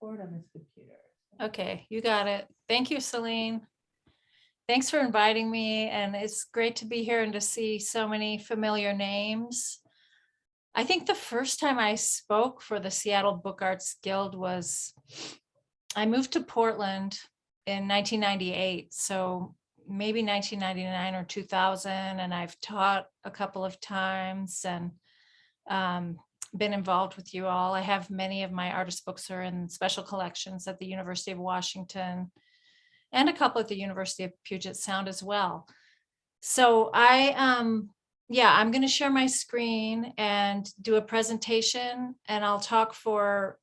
record on this computer. Okay, you got it. Thank you, Celine. Thanks for inviting me, and it's great to be here and to see so many familiar names. I think the first time I spoke for the Seattle Book Arts Guild was, I moved to Portland in 1998, so maybe 1999 or 2000, and I've taught a couple of times and been involved with you all. I have many of my artist books are in special collections at the University of Washington and a couple at the University of Puget Sound as well. So I'm going to share my screen and do a presentation, and I'll talk for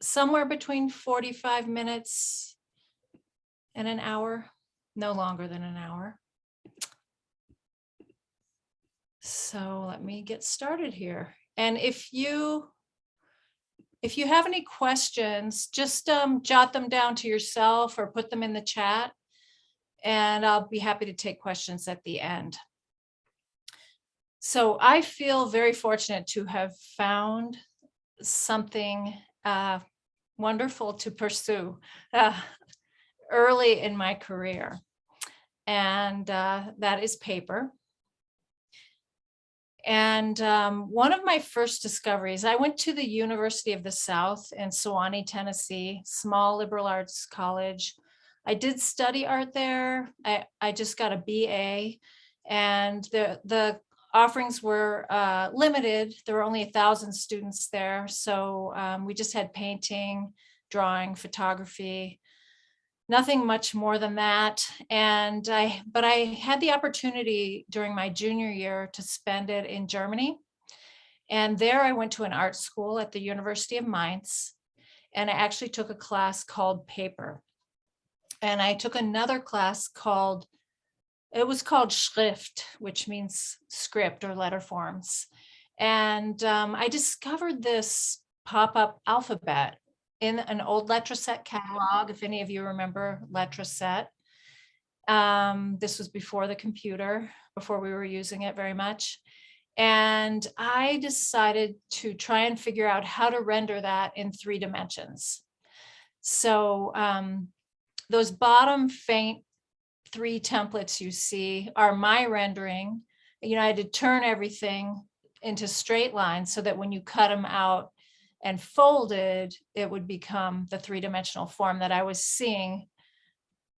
somewhere between 45 minutes and an hour, no longer than an hour. So let me get started here. And if you have any questions, just jot them down to yourself or put them in the chat, and I'll be happy to take questions at the end. So I feel very fortunate to have found something wonderful to pursue early in my career, and that is paper. And one of my first discoveries, I went to the University of the South in Sewanee, Tennessee, small liberal arts college. I did study art there. I just got a BA, and the offerings were limited. There were only 1,000 students there. So we just had painting, drawing, photography, nothing much more than that. But I had the opportunity during my junior year to spend it in Germany. And there I went to an art school at the University of Mainz. And I actually took a class called paper. And I took another class called Schrift, which means script or letter forms. And I discovered this pop-up alphabet in an old Letraset catalog, if any of you remember Letraset. This was before the computer, before we were using it very much. And I decided to try and figure out how to render that in 3 dimensions. So those bottom faint 3 templates you see are my rendering. You know, I had to turn everything into straight lines so that when you cut them out and folded, it would become the 3-dimensional form that I was seeing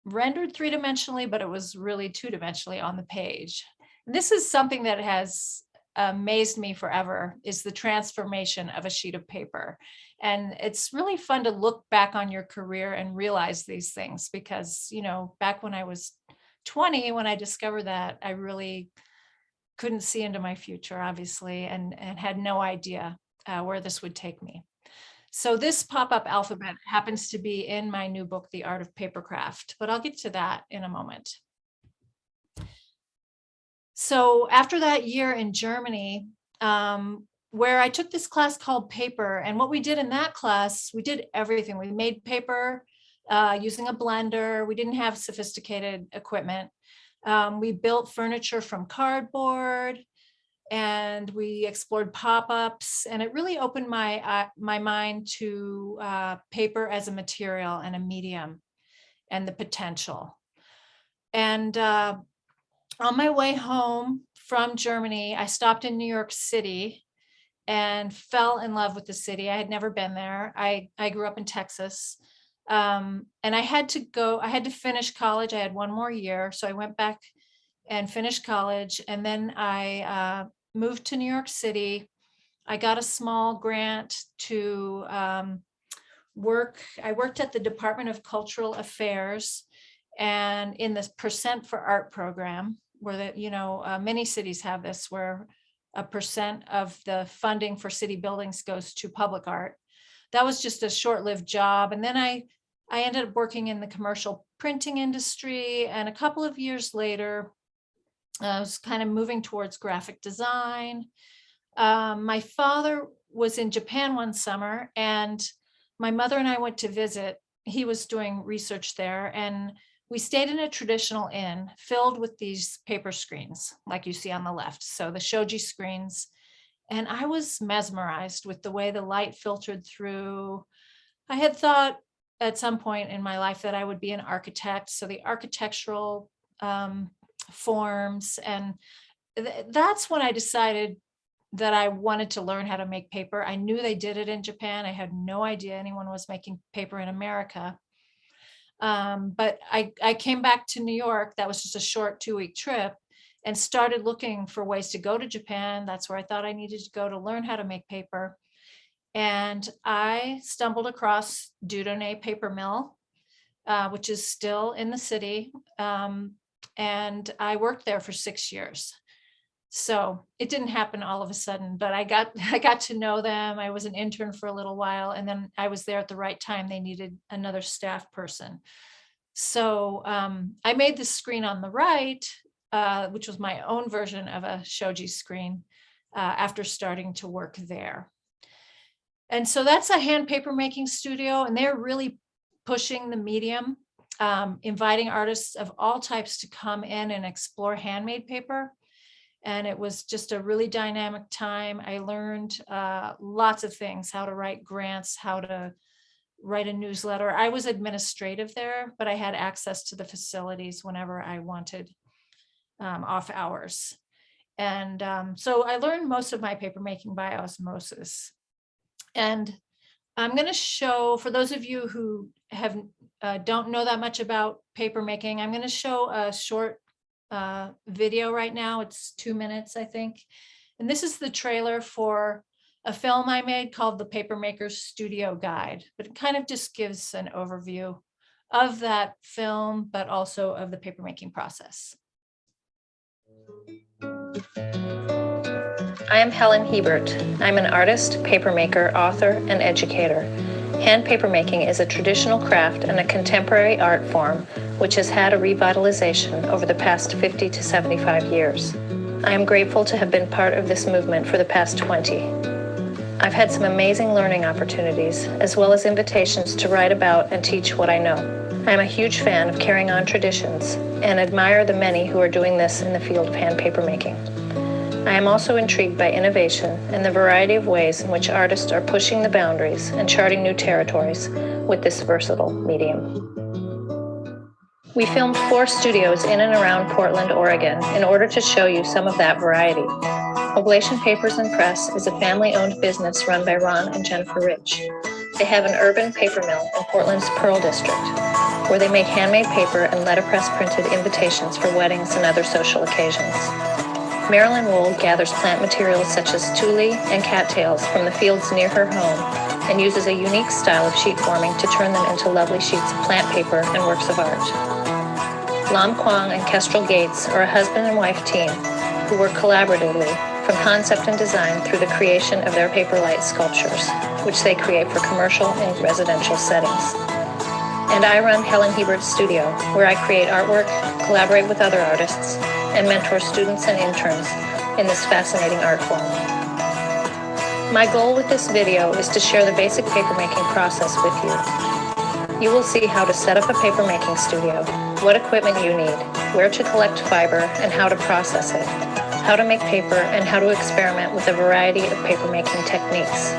rendered 3-dimensionally, but it was really 2-dimensionally on the page. And this is something that has amazed me forever, is the transformation of a sheet of paper. And it's really fun to look back on your career and realize these things, because, you know, back when I was 20, when I discovered that, I really couldn't see into my future, obviously, and had no idea where this would take me. So this pop-up alphabet happens to be in my new book, The Art of Papercraft, but I'll get to that in a moment. So after that year in Germany, where I took this class called paper, and what we did in that class, we did everything. We made paper using a blender. We didn't have sophisticated equipment. We built furniture from cardboard, and we explored pop-ups, and it really opened my mind to paper as a material and a medium and the potential. And on my way home from Germany, I stopped in New York City and fell in love with the city. I had never been there. I grew up in Texas. And I had to finish college. I had 1 more year. So I went back and finished college. And then I moved to New York City. I got a small grant to work. I worked at the Department of Cultural Affairs and in the Percent for Art program, where many cities have this, where a percent of the funding for city buildings goes to public art. That was just a short-lived job. And then I ended up working in the commercial printing industry. And a couple of years later, I was kind of moving towards graphic design. My father was in Japan one summer, and my mother and I went to visit. He was doing research there, and we stayed in a traditional inn filled with these paper screens, like you see on the left. So the shoji screens. And I was mesmerized with the way the light filtered through, I had thought at some point in my life that I would be an architect. So the architectural forms, and that's when I decided that I wanted to learn how to make paper. I knew they did it in Japan. I had no idea anyone was making paper in America. But I came back to New York. That was just a short 2-week trip, and started looking for ways to go to Japan. That's where I thought I needed to go to learn how to make paper. And I stumbled across Dudonné Paper Mill, which is still in the city. And I worked there for 6 years. So it didn't happen all of a sudden, but I got to know them. I was an intern for a little while, and then I was there at the right time. They needed another staff person. So I made this screen on the right, which was my own version of a shoji screen, after starting to work there. And so that's a hand paper making studio, and they're really pushing the medium, inviting artists of all types to come in and explore handmade paper. And it was just a really dynamic time. I learned lots of things: how to write grants, how to write a newsletter. I was administrative there, but I had access to the facilities whenever I wanted, off hours. And so I learned most of my paper making by osmosis. And I'm going to show, for those of you who have don't know that much about paper making, I'm going to show a short video right now. It's 2 minutes, I think. And this is the trailer for a film I made called The Papermaker's Studio Guide, but it kind of just gives an overview of that film, but also of the papermaking process. I am Helen Hiebert. I'm an artist, papermaker, author, and educator. Hand papermaking is a traditional craft and a contemporary art form which has had a revitalization over the past 50 to 75 years. I am grateful to have been part of this movement for the past 20. I've had some amazing learning opportunities, as well as invitations to write about and teach what I know. I'm a huge fan of carrying on traditions and admire the many who are doing this in the field of hand papermaking. I am also intrigued by innovation and the variety of ways in which artists are pushing the boundaries and charting new territories with this versatile medium. We filmed 4 studios in and around Portland, Oregon, in order to show you some of that variety. Ablation Papers and Press is a family-owned business run by Ron and Jennifer Rich. They have an urban paper mill in Portland's Pearl District, where they make handmade paper and letterpress printed invitations for weddings and other social occasions. Marilyn Wold gathers plant materials such as tule and cattails from the fields near her home and uses a unique style of sheet forming to turn them into lovely sheets of plant paper and works of art. Lam Kwang and Kestrel Gates are a husband and wife team who work collaboratively from concept and design through the creation of their paper light sculptures, which they create for commercial and residential settings. And I run Helen Hiebert's studio, where I create artwork, collaborate with other artists, and mentor students and interns in this fascinating art form. My goal with this video is to share the basic papermaking process with you. You will see how to set up a papermaking studio, what equipment you need, where to collect fiber and how to process it, how to make paper, and how to experiment with a variety of papermaking techniques.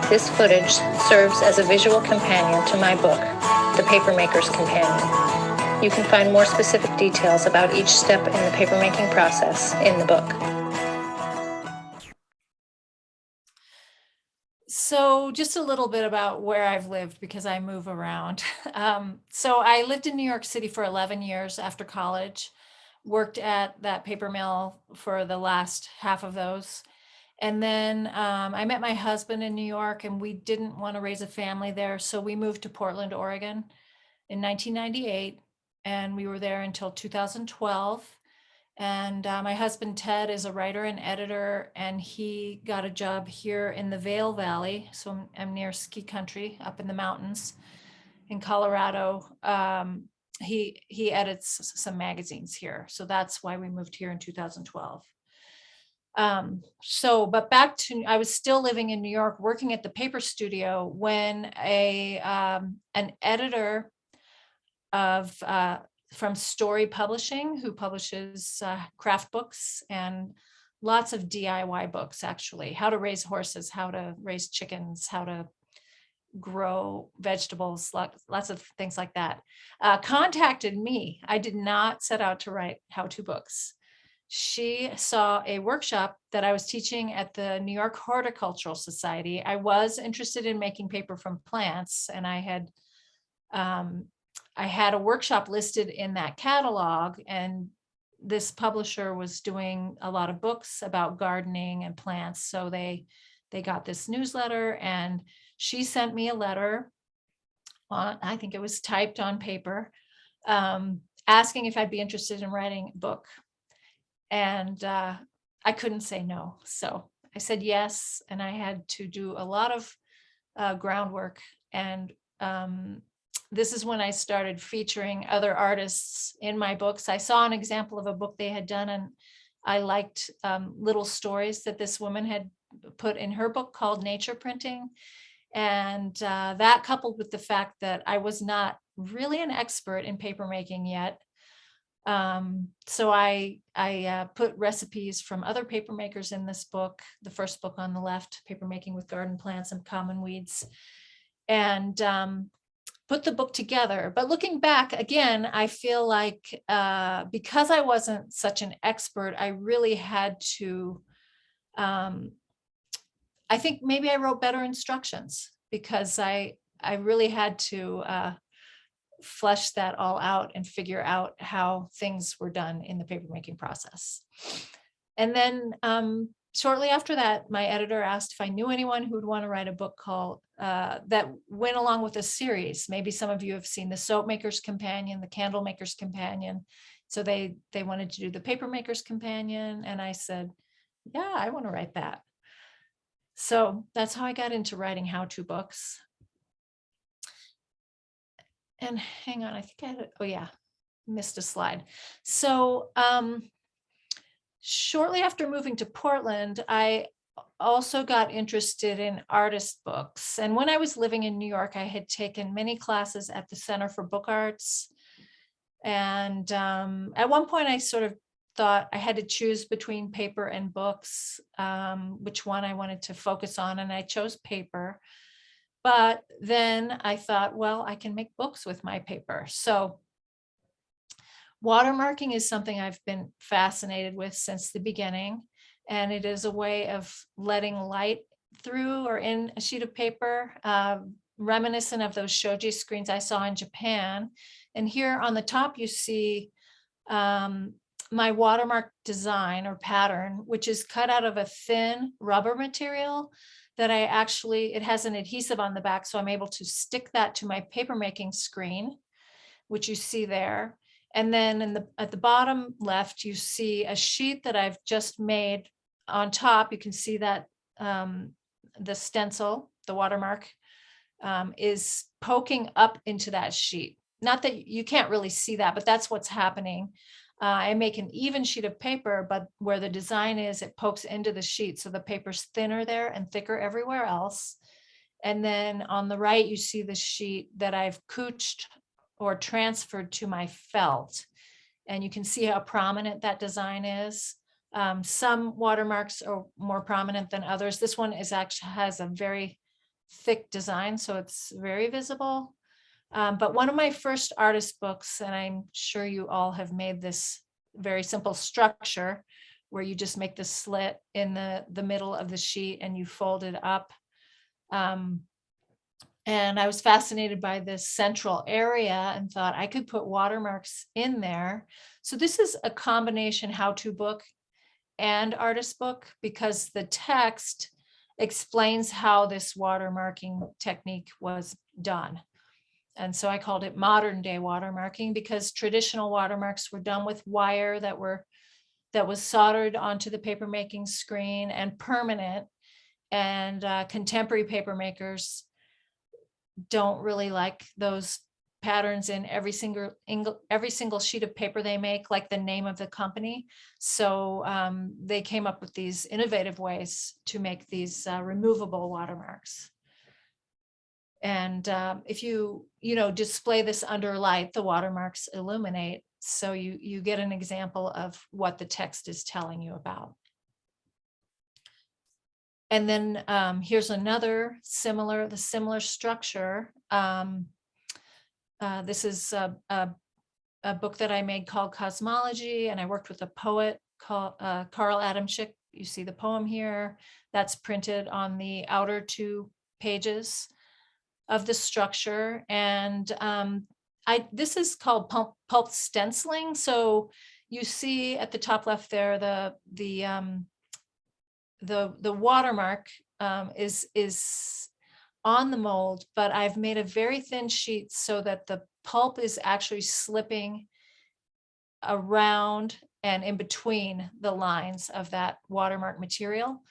This footage serves as a visual companion to my book, The Papermaker's Companion. You can find more specific details about each step in the papermaking process in the book. So just a little bit about where I've lived, because I move around. So I lived in New York City for 11 years after college, worked at that paper mill for the last half of those. And then I met my husband in New York, and we didn't want to raise a family there. So we moved to Portland, Oregon in 1998, and we were there until 2012. And my husband, Ted, is a writer and editor, and he got a job here in the Vail Valley. So I'm near ski country up in the mountains in Colorado. He edits some magazines here. So that's why we moved here in 2012. But back to, I was still living in New York, working at the paper studio, when an editor of from Story Publishing, who publishes craft books and lots of DIY books, actually, how to raise horses, how to raise chickens, how to grow vegetables, lots of things like that, contacted me. I did not set out to write how-to books. She saw a workshop that I was teaching at the New York Horticultural Society. I was interested in making paper from plants, and I had a workshop listed in that catalog, and this publisher was doing a lot of books about gardening and plants. So they got this newsletter, and she sent me a letter on, I think it was typed on paper, asking if I'd be interested in writing a book. And I couldn't say no. So I said yes, and I had to do a lot of groundwork. And this is when I started featuring other artists in my books. I saw an example of a book they had done, and I liked little stories that this woman had put in her book called Nature Printing. And that, coupled with the fact that I was not really an expert in papermaking yet. So I put recipes from other papermakers in this book, the first book on the left, Papermaking with Garden Plants and Common Weeds, and put the book together. But looking back again, I feel like because I wasn't such an expert, I really had to, I think maybe I wrote better instructions, because I really had to flesh that all out and figure out how things were done in the papermaking process. And then shortly after that, my editor asked if I knew anyone who would want to write a book called that went along with a series. Maybe some of you have seen the Soap Maker's Companion, the Candle Maker's Companion. So they wanted to do the Paper Maker's Companion. And I said, yeah, I want to write that. So that's how I got into writing how-to books. And hang on, I think I had, oh yeah, missed a slide. So shortly after moving to Portland, I also got interested in artist books. And when I was living in New York, I had taken many classes at the Center for Book Arts. And at one point I sort of thought I had to choose between paper and books, which one I wanted to focus on, and I chose paper. But then I thought, well, I can make books with my paper. So watermarking is something I've been fascinated with since the beginning. And it is a way of letting light through or in a sheet of paper, reminiscent of those shoji screens I saw in Japan. And here on the top, you see my watermark design or pattern, which is cut out of a thin rubber material that I actually, it has an adhesive on the back, so I'm able to stick that to my papermaking screen, which you see there. And then at the bottom left, you see a sheet that I've just made. On top, you can see that the stencil, the watermark, is poking up into that sheet. Not that you can't really see that, but that's what's happening. I make an even sheet of paper, but where the design is, it pokes into the sheet. So the paper's thinner there and thicker everywhere else. And then on the right, you see the sheet that I've cooched or transferred to my felt. And you can see how prominent that design is. Some watermarks are more prominent than others. This one is actually has a very thick design, so it's very visible. But one of my first artist books, and I'm sure you all have made this very simple structure where you just make the slit in the middle of the sheet and you fold it up. And I was fascinated by this central area and thought I could put watermarks in there. So this is a combination how-to book and artist book, because the text explains how this watermarking technique was done. And so I called it modern day watermarking, because traditional watermarks were done with wire that was soldered onto the papermaking screen and permanent. And contemporary paper makers don't really like those patterns in every single sheet of paper they make, like the name of the company. So they came up with these innovative ways to make these removable watermarks. And if you display this under light, the watermarks illuminate. So you get an example of what the text is telling you about. And then here's another the similar structure. This is a book that I made called Cosmology, and I worked with a poet called Carl Adamczyk. You see the poem here. That's printed on the outer 2 pages of the structure. And this is called pulp stenciling. So you see at the top left there, the watermark is on the mold, but I've made a very thin sheet so that the pulp is actually slipping around and in between the lines of that watermark material.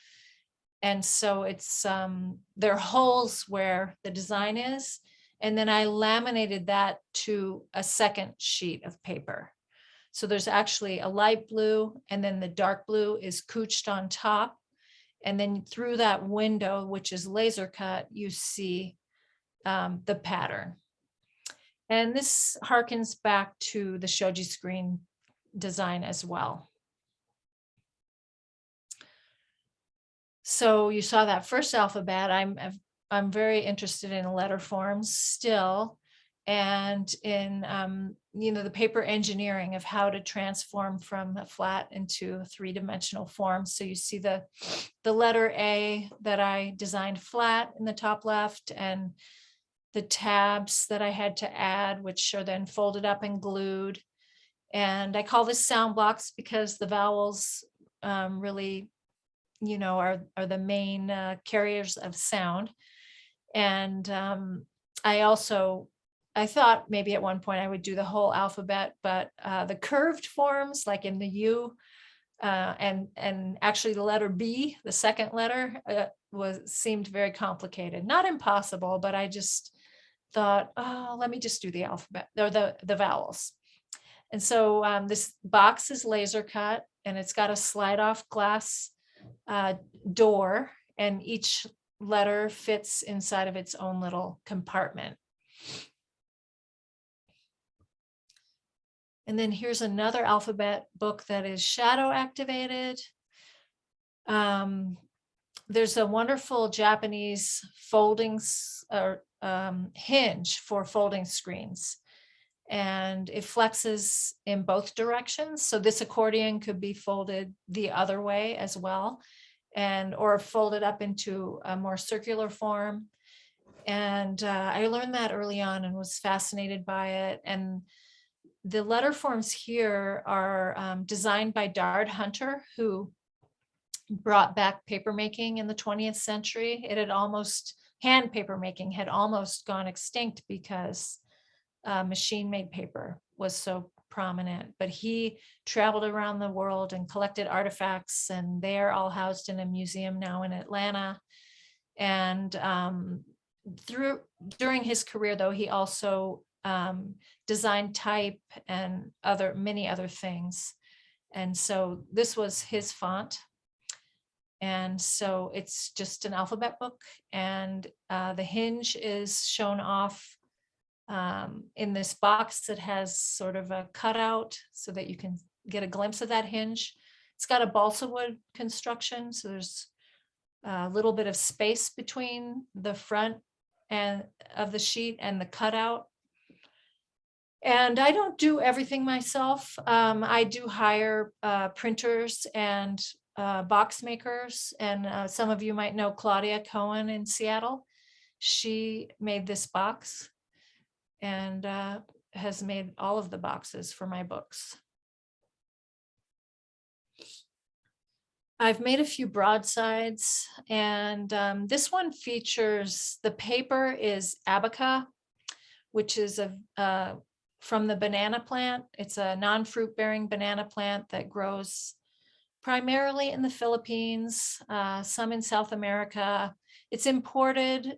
And so it's there are holes where the design is, and then I laminated that to a second sheet of paper. So there's actually a light blue, and then the dark blue is cooched on top. And then through that window, which is laser cut, you see the pattern. And this harkens back to the shoji screen design as well. So you saw that first alphabet. I'm very interested in letter forms still, and in the paper engineering of how to transform from a flat into a 3-dimensional form. So you see the letter A that I designed flat in the top left, and the tabs that I had to add, which are then folded up and glued. And I call this sound blocks because the vowels really, are the main carriers of sound. And I thought maybe at one point I would do the whole alphabet, but the curved forms, like in the U, and actually the letter B, the second letter, seemed very complicated. Not impossible, but I just thought, oh, let me just do the alphabet or the vowels. And so this box is laser cut, and it's got a slide off glass door, and each letter fits inside of its own little compartment. And then here's another alphabet book that is shadow activated. There's a wonderful Japanese foldings or hinge for folding screens, and it flexes in both directions. So this accordion could be folded the other way as well, or folded up into a more circular form. And I learned that early on and was fascinated by it. And the letter forms here are designed by Dard Hunter, who brought back papermaking in the 20th century. Hand papermaking had almost gone extinct because machine-made paper was so prominent. But he traveled around the world and collected artifacts, and they are all housed in a museum now in Atlanta. And during his career, though, he also designed type and many other things. And so this was his font. And so it's just an alphabet book, and the hinge is shown off in this box that has sort of a cutout so that you can get a glimpse of that hinge. It's got a balsa wood construction, so there's a little bit of space between the front of the sheet and the cutout. And I don't do everything myself. I do hire printers and box makers. And some of you might know Claudia Cohen in Seattle. She made this box and has made all of the boxes for my books. I've made a few broadsides, and this one features, the paper is abaca, which is from the banana plant. It's a non-fruit bearing banana plant that grows primarily in the Philippines, some in South America. It's imported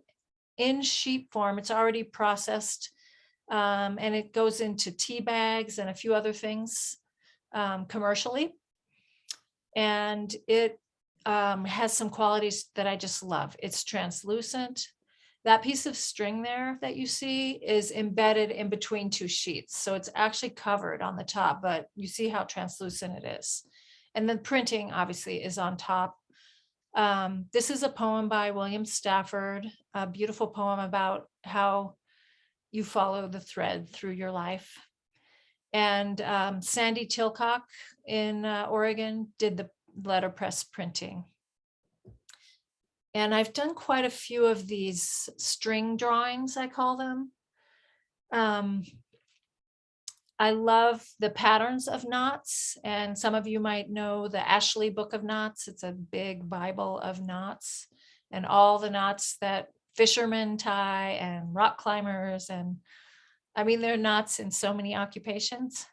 in sheet form. It's already processed, and it goes into tea bags and a few other things commercially. And it has some qualities that I just love. It's translucent. That piece of string there that you see is embedded in between two sheets. So it's actually covered on the top, but you see how translucent it is. And the printing obviously is on top. This is a poem by William Stafford, a beautiful poem about how you follow the thread through your life. And Sandy Tilcock in Oregon did the letterpress printing. And I've done quite a few of these string drawings, I call them. I love the patterns of knots, and some of you might know the Ashley Book of Knots. It's a big Bible of knots, and all the knots that fishermen tie and rock climbers, and I mean, there are knots in so many occupations,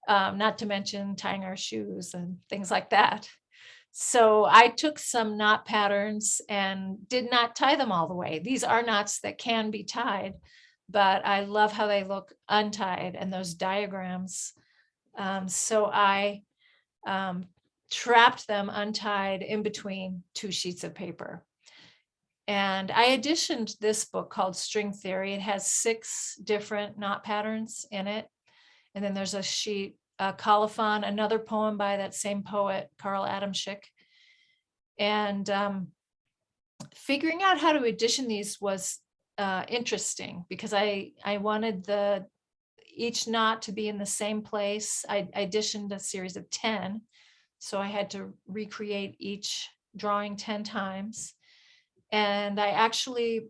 not to mention tying our shoes and things like that. So I took some knot patterns and did not tie them all the way. These are knots that can be tied, but I love how they look untied and those diagrams. So I trapped them untied in between two sheets of paper. And I editioned this book called String Theory. It has 6 different knot patterns in it. And then there's a sheet, Colophon, another poem by that same poet, Carl Adamschick. And figuring out how to edition these was interesting because I wanted each knot to be in the same place. I editioned a series of 10. So I had to recreate each drawing 10 times. And I actually,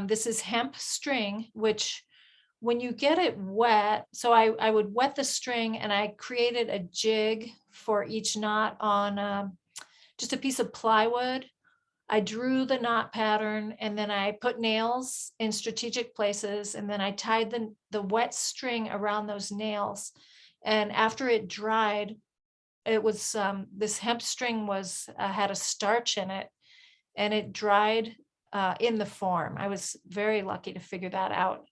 this is hemp string, which when you get it wet, so I would wet the string and I created a jig for each knot on just a piece of plywood. I drew the knot pattern and then I put nails in strategic places and then I tied the wet string around those nails. And after it dried, it was, this hemp string was, had a starch in it and it dried in the form. I was very lucky to figure that out.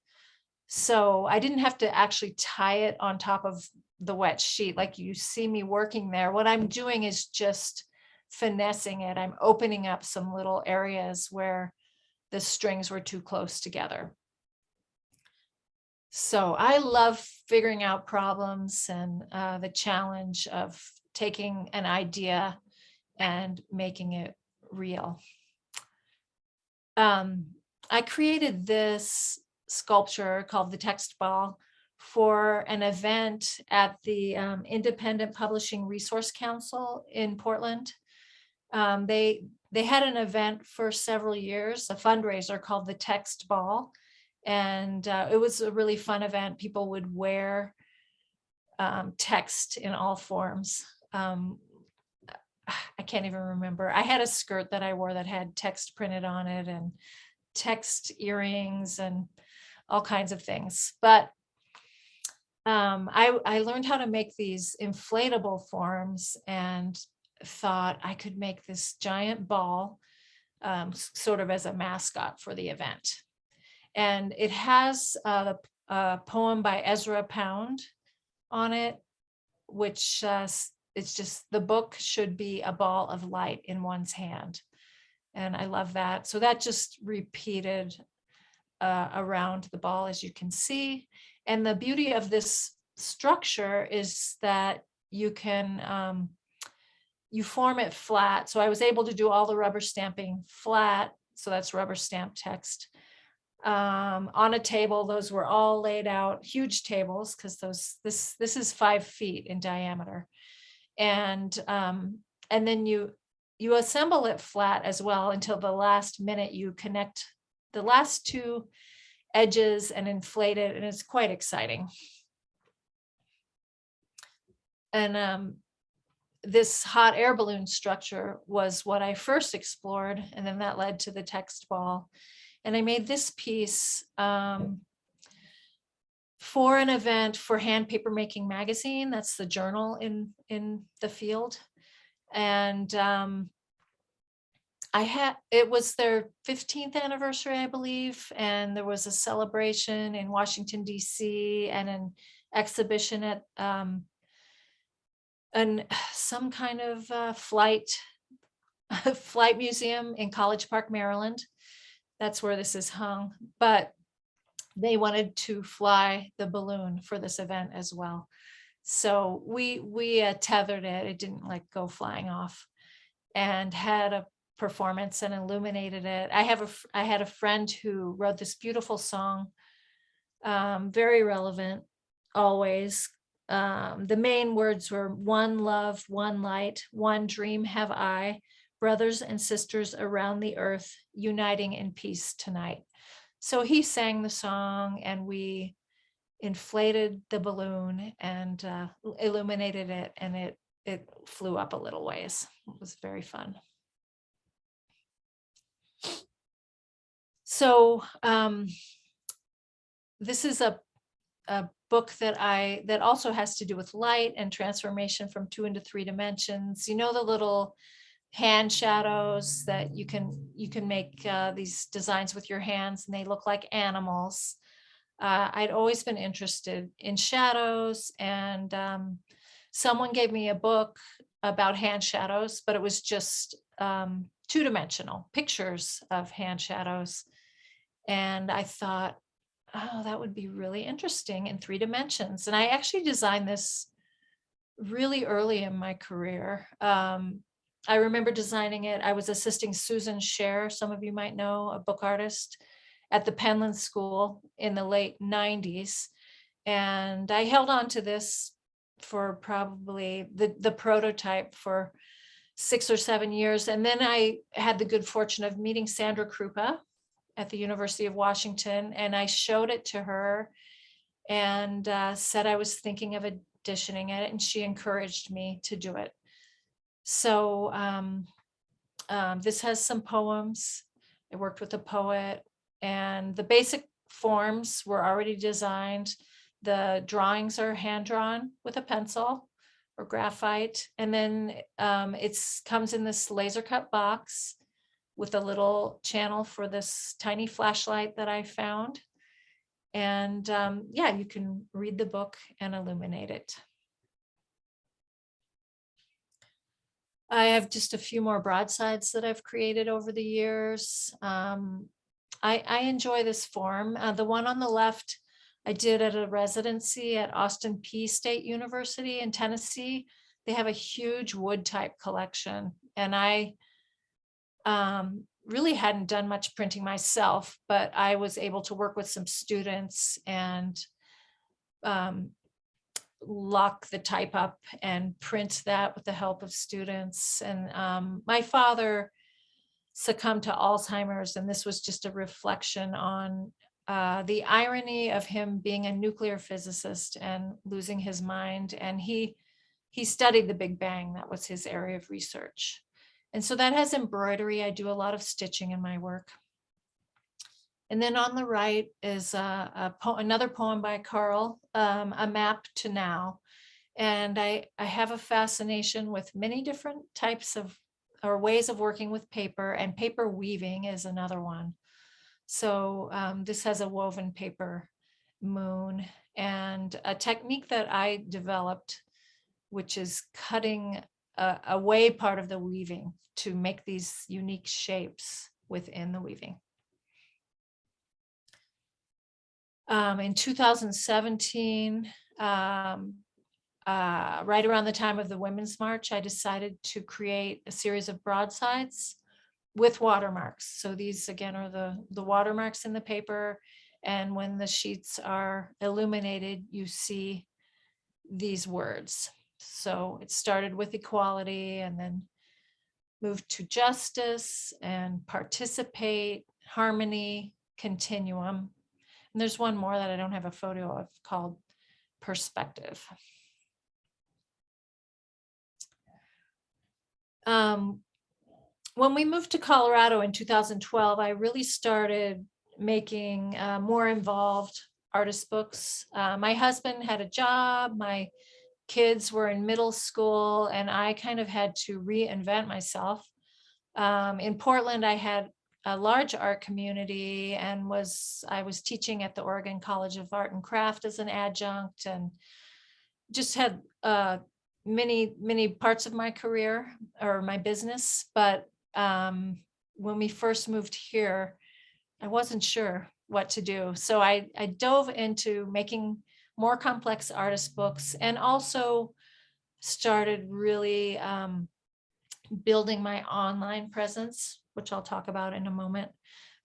So I didn't have to actually tie it on top of the wet sheet like you see me working there. What I'm doing is just finessing it. I'm opening up some little areas where the strings were too close together. So I love figuring out problems and the challenge of taking an idea and making it real. I created this sculpture called the Text Ball for an event at the Independent Publishing Resource Council in Portland. They had an event for several years, a fundraiser called the Text Ball. And it was a really fun event. People would wear text in all forms. I can't even remember. I had a skirt that I wore that had text printed on it and text earrings and all kinds of things. But I learned how to make these inflatable forms and thought I could make this giant ball sort of as a mascot for the event. And it has the poem by Ezra Pound on it, which it's just, the book should be a ball of light in one's hand. And I love that. So that just repeated around the ball, as you can see. And the beauty of this structure is that you can, you form it flat. So I was able to do all the rubber stamping flat. So that's rubber stamp text. On a table, those were all laid out, huge tables, because this is 5 feet in diameter. And then you assemble it flat as well until the last minute. You connect the last 2 edges and inflate it, and it's quite exciting. And this hot air balloon structure was what I first explored, and then that led to the text ball. And I made this piece for an event for Hand Paper Making Magazine. That's the journal in the field. And it was their 15th anniversary, I believe. And there was a celebration in Washington, DC, and an exhibition at some kind of flight museum in College Park, Maryland. That's where this is hung, but they wanted to fly the balloon for this event as well. So we tethered it. It didn't like go flying off, and had performance and illuminated it. I had a friend who wrote this beautiful song, very relevant always. The main words were one love, one light, one dream have I, brothers and sisters around the earth, uniting in peace tonight. So he sang the song and we inflated the balloon and illuminated it, and it flew up a little ways. It was very fun. So this is a book that also has to do with light and transformation from 2 into 3 dimensions. You know, the little hand shadows that you can make these designs with your hands, and they look like animals. I'd always been interested in shadows, and someone gave me a book about hand shadows, but it was just 2-dimensional pictures of hand shadows. And I thought, oh, that would be really interesting in 3 dimensions. And I actually designed this really early in my career. I remember designing it. I was assisting Susan Scher, some of you might know, a book artist, at the Penland School in the late 90s. And I held on to this for probably the prototype for 6 or 7 years. And then I had the good fortune of meeting Sandra Krupa at the University of Washington. And I showed it to her and said I was thinking of editioning it. And she encouraged me to do it. So this has some poems. I worked with a poet, and the basic forms were already designed. The drawings are hand drawn with a pencil or graphite. And then it comes in this laser cut box with a little channel for this tiny flashlight that I found. And yeah, you can read the book and illuminate it. I have just a few more broadsides that I've created over the years. I enjoy this form. The one on the left, I did at a residency at Austin Peay State University in Tennessee. They have a huge wood type collection, and I really hadn't done much printing myself, but I was able to work with some students and lock the type up and print that with the help of students. And my father succumbed to Alzheimer's, and this was just a reflection on the irony of him being a nuclear physicist and losing his mind. And he studied the Big Bang. That was his area of research. And so that has embroidery. I do a lot of stitching in my work. And then on the right is another poem by Carl, A Map to Now. And I have a fascination with many different types of or ways of working with paper, and paper weaving is another one. So this has a woven paper moon, and a technique that I developed, which is cutting away part of the weaving to make these unique shapes within the weaving. In 2017, right around the time of the Women's March, I decided to create a series of broadsides with watermarks. So these again are the watermarks in the paper. And when the sheets are illuminated, you see these words. So it started with equality and then moved to justice and participate, harmony, continuum. And there's one more that I don't have a photo of called perspective. When we moved to Colorado in 2012, I really started making more involved artist books. My husband had a job, my kids were in middle school, and I kind of had to reinvent myself. In Portland, I had a large art community and I was teaching at the Oregon College of Art and Craft as an adjunct, and just had many parts of my career or my business. But when we first moved here, I wasn't sure what to do. So I dove into making more complex artist books, and also started really building my online presence, which I'll talk about in a moment.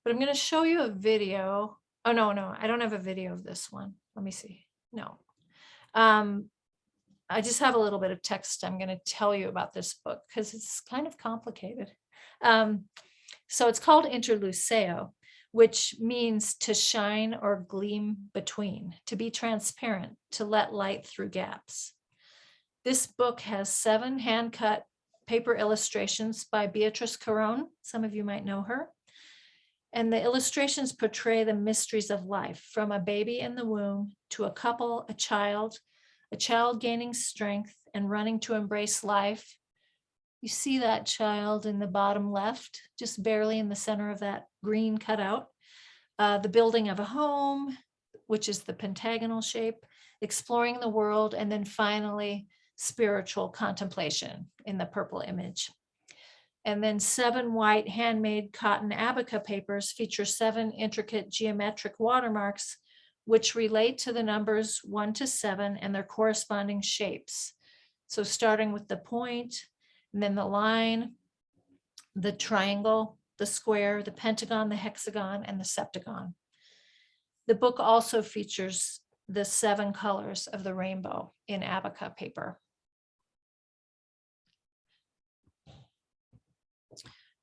But I'm going to show you a video. Oh, no, I don't have a video of this one. Let me see. No. I just have a little bit of text I'm going to tell you about this book because it's kind of complicated. So it's called Interluceo, which means to shine or gleam between, to be transparent, to let light through gaps. This book has 7 hand-cut paper illustrations by Beatrice Caron. Some of you might know her. And the illustrations portray the mysteries of life, from a baby in the womb to a couple, a child gaining strength and running to embrace life. You see that child in the bottom left, just barely in the center of that green cutout. The building of a home, which is the pentagonal shape, exploring the world, and then finally spiritual contemplation in the purple image. And then 7 white handmade cotton abaca papers feature 7 intricate geometric watermarks, which relate to the numbers 1 to 7 and their corresponding shapes. So starting with the point, and then the line, the triangle, the square, the pentagon, the hexagon, and the septagon. The book also features the 7 colors of the rainbow in abaca paper.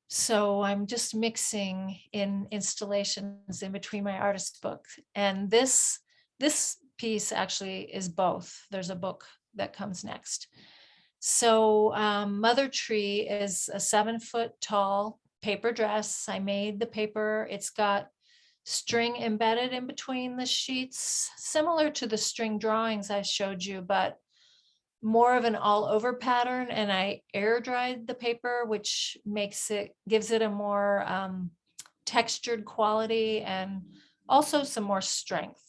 So I'm just mixing in installations in between my artist book. And this piece actually is both. There's a book that comes next. So Mother Tree is a 7-foot tall paper dress. I made the paper. It's got string embedded in between the sheets, similar to the string drawings I showed you, but more of an all over pattern. And I air dried the paper, which gives it a more textured quality and also some more strength.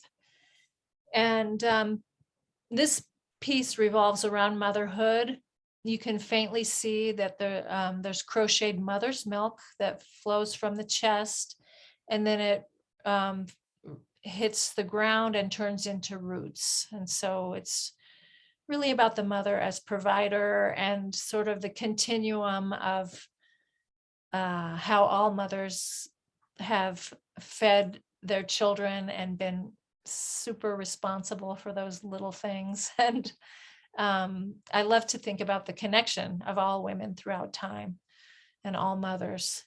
And this piece revolves around motherhood. You can faintly see that there's crocheted mother's milk that flows from the chest, and then it hits the ground and turns into roots. And so it's really about the mother as provider and sort of the continuum of how all mothers have fed their children and been super responsible for those little things. And I love to think about the connection of all women throughout time and all mothers.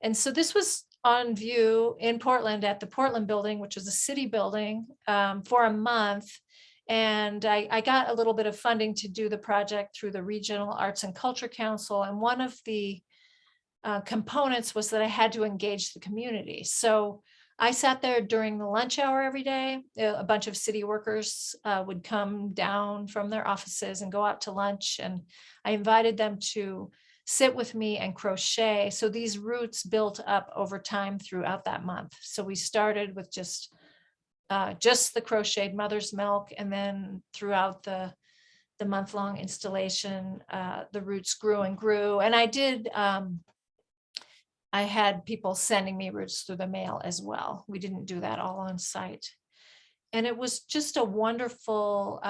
And so this was on view in Portland at the Portland building, which was a city building, for a month. And I got a little bit of funding to do the project through the Regional Arts and Culture Council. And one of the components was that I had to engage the community. So I sat there during the lunch hour every day. A bunch of city workers would come down from their offices and go out to lunch. And I invited them to sit with me and crochet. So these roots built up over time throughout that month. So we started with just the crocheted mother's milk. And then throughout the month-long installation, the roots grew and grew. And I had people sending me roots through the mail as well. We didn't do that all on site. And it was just a wonderful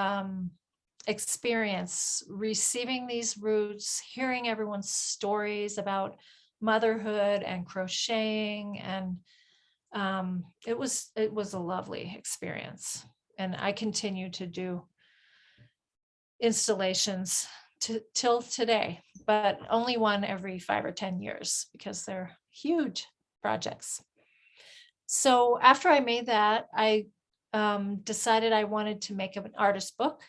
experience receiving these roots, hearing everyone's stories about motherhood and crocheting. And it was a lovely experience. And I continue to do installations till today, but only one every 5 or 10 years because they're huge projects. So after I made that, I decided I wanted to make an artist book.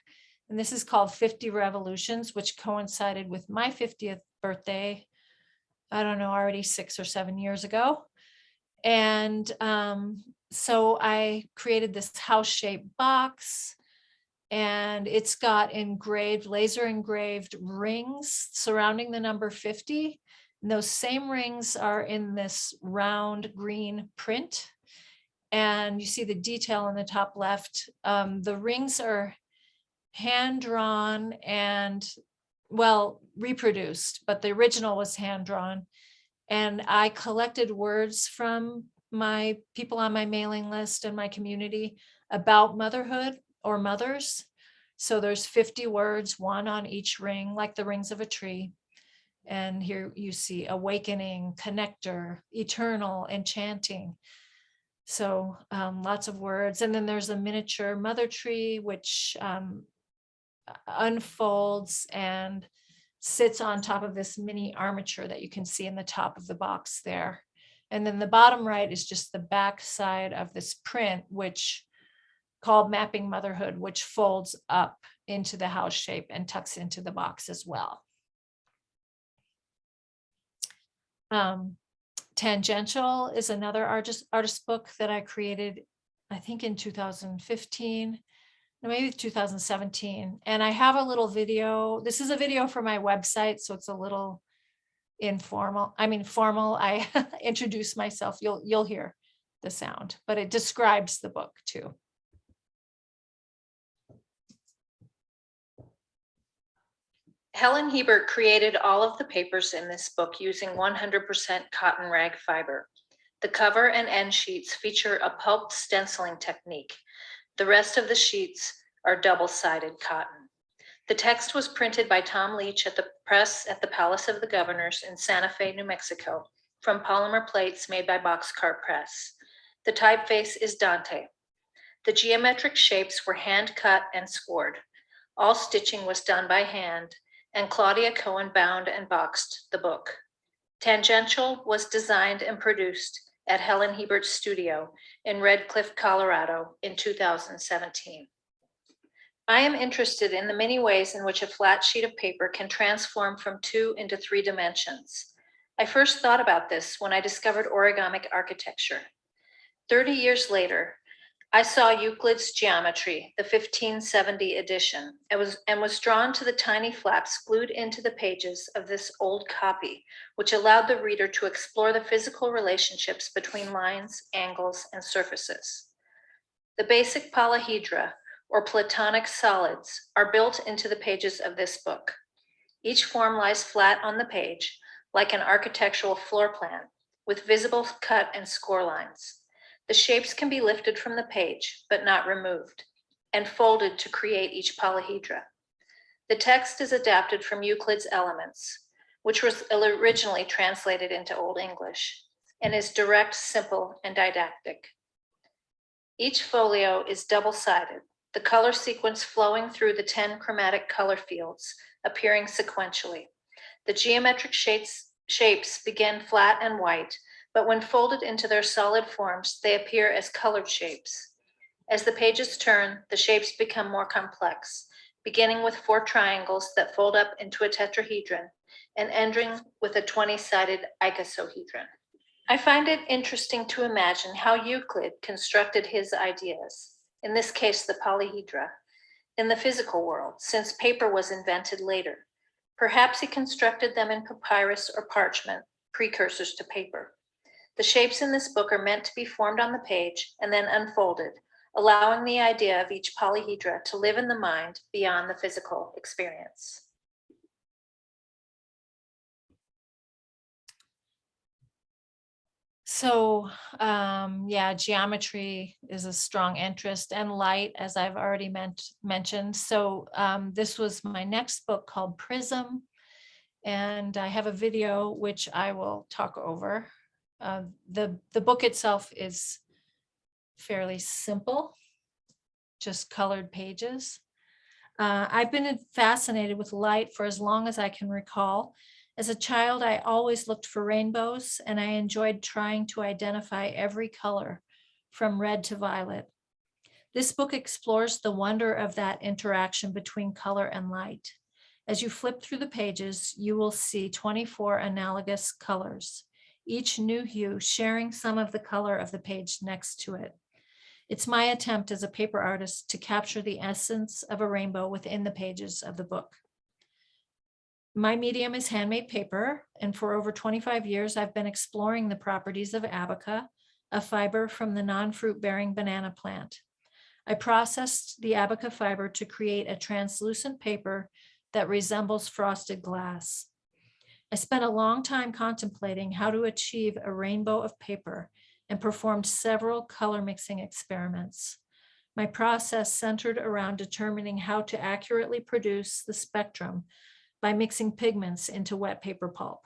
And this is called 50 Revolutions, which coincided with my 50th birthday, I don't know, already 6 or 7 years ago. And so I created this house-shaped box, and it's got laser engraved rings surrounding the number 50. And those same rings are in this round green print. And you see the detail on the top left. The rings are hand-drawn and, well, reproduced, but the original was hand-drawn. And I collected words from my people on my mailing list and my community about motherhood or mothers. So there's 50 words, one on each ring, like the rings of a tree. And here you see awakening, connector, eternal, enchanting. So lots of words. And then there's a miniature mother tree, which unfolds and sits on top of this mini armature that you can see in the top of the box there. And then the bottom right is just the back side of this print, which called Mapping Motherhood, which folds up into the house shape and tucks into the box as well. Tangential is another artist book that I created, I think in 2015, maybe 2017. And I have a little video. This is a video for my website, so it's a little informal. I mean, formal. I introduce myself. You'll hear the sound, but it describes the book too. Helen Hiebert created all of the papers in this book using 100% cotton rag fiber. The cover and end sheets feature a pulp stenciling technique. The rest of the sheets are double-sided cotton. The text was printed by Tom Leach at the press at the Palace of the Governors in Santa Fe, New Mexico, from polymer plates made by Boxcar Press. The typeface is Dante. The geometric shapes were hand-cut and scored. All stitching was done by hand, and Claudia Cohen bound and boxed the book. Tangential was designed and produced at Helen Hiebert's studio in Red Cliff, Colorado in 2017. I am interested in the many ways in which a flat sheet of paper can transform from 2 into 3 dimensions. I first thought about this when I discovered origamic architecture. 30 years later, I saw Euclid's Geometry, the 1570 edition, and was drawn to the tiny flaps glued into the pages of this old copy, which allowed the reader to explore the physical relationships between lines, angles, and surfaces. The basic polyhedra, or platonic solids, are built into the pages of this book. Each form lies flat on the page, like an architectural floor plan, with visible cut and score lines. The shapes can be lifted from the page, but not removed, and folded to create each polyhedra. The text is adapted from Euclid's Elements, which was originally translated into Old English, and is direct, simple, and didactic. Each folio is double-sided, the color sequence flowing through the 10 chromatic color fields, appearing sequentially. The geometric shapes begin flat and white, but when folded into their solid forms, they appear as colored shapes. As the pages turn, the shapes become more complex, beginning with 4 triangles that fold up into a tetrahedron and ending with a 20-sided icosahedron. I find it interesting to imagine how Euclid constructed his ideas, in this case the polyhedra, in the physical world, since paper was invented later. Perhaps he constructed them in papyrus or parchment, precursors to paper. The shapes in this book are meant to be formed on the page and then unfolded, allowing the idea of each polyhedra to live in the mind beyond the physical experience. So yeah, geometry is a strong interest, and light, as I've already mentioned. So this was my next book called Prism, and I have a video which I will talk over. The book itself is fairly simple, just colored pages. I've been fascinated with light for as long as I can recall. As a child, I always looked for rainbows, and I enjoyed trying to identify every color from red to violet. This book explores the wonder of that interaction between color and light. As you flip through the pages, you will see 24 analogous colors, each new hue sharing some of the color of the page next to it. It's my attempt as a paper artist to capture the essence of a rainbow within the pages of the book. My medium is handmade paper, and for over 25 years, I've been exploring the properties of abaca, a fiber from the non-fruit-bearing banana plant. I processed the abaca fiber to create a translucent paper that resembles frosted glass. I spent a long time contemplating how to achieve a rainbow of paper and performed several color mixing experiments. My process centered around determining how to accurately produce the spectrum by mixing pigments into wet paper pulp.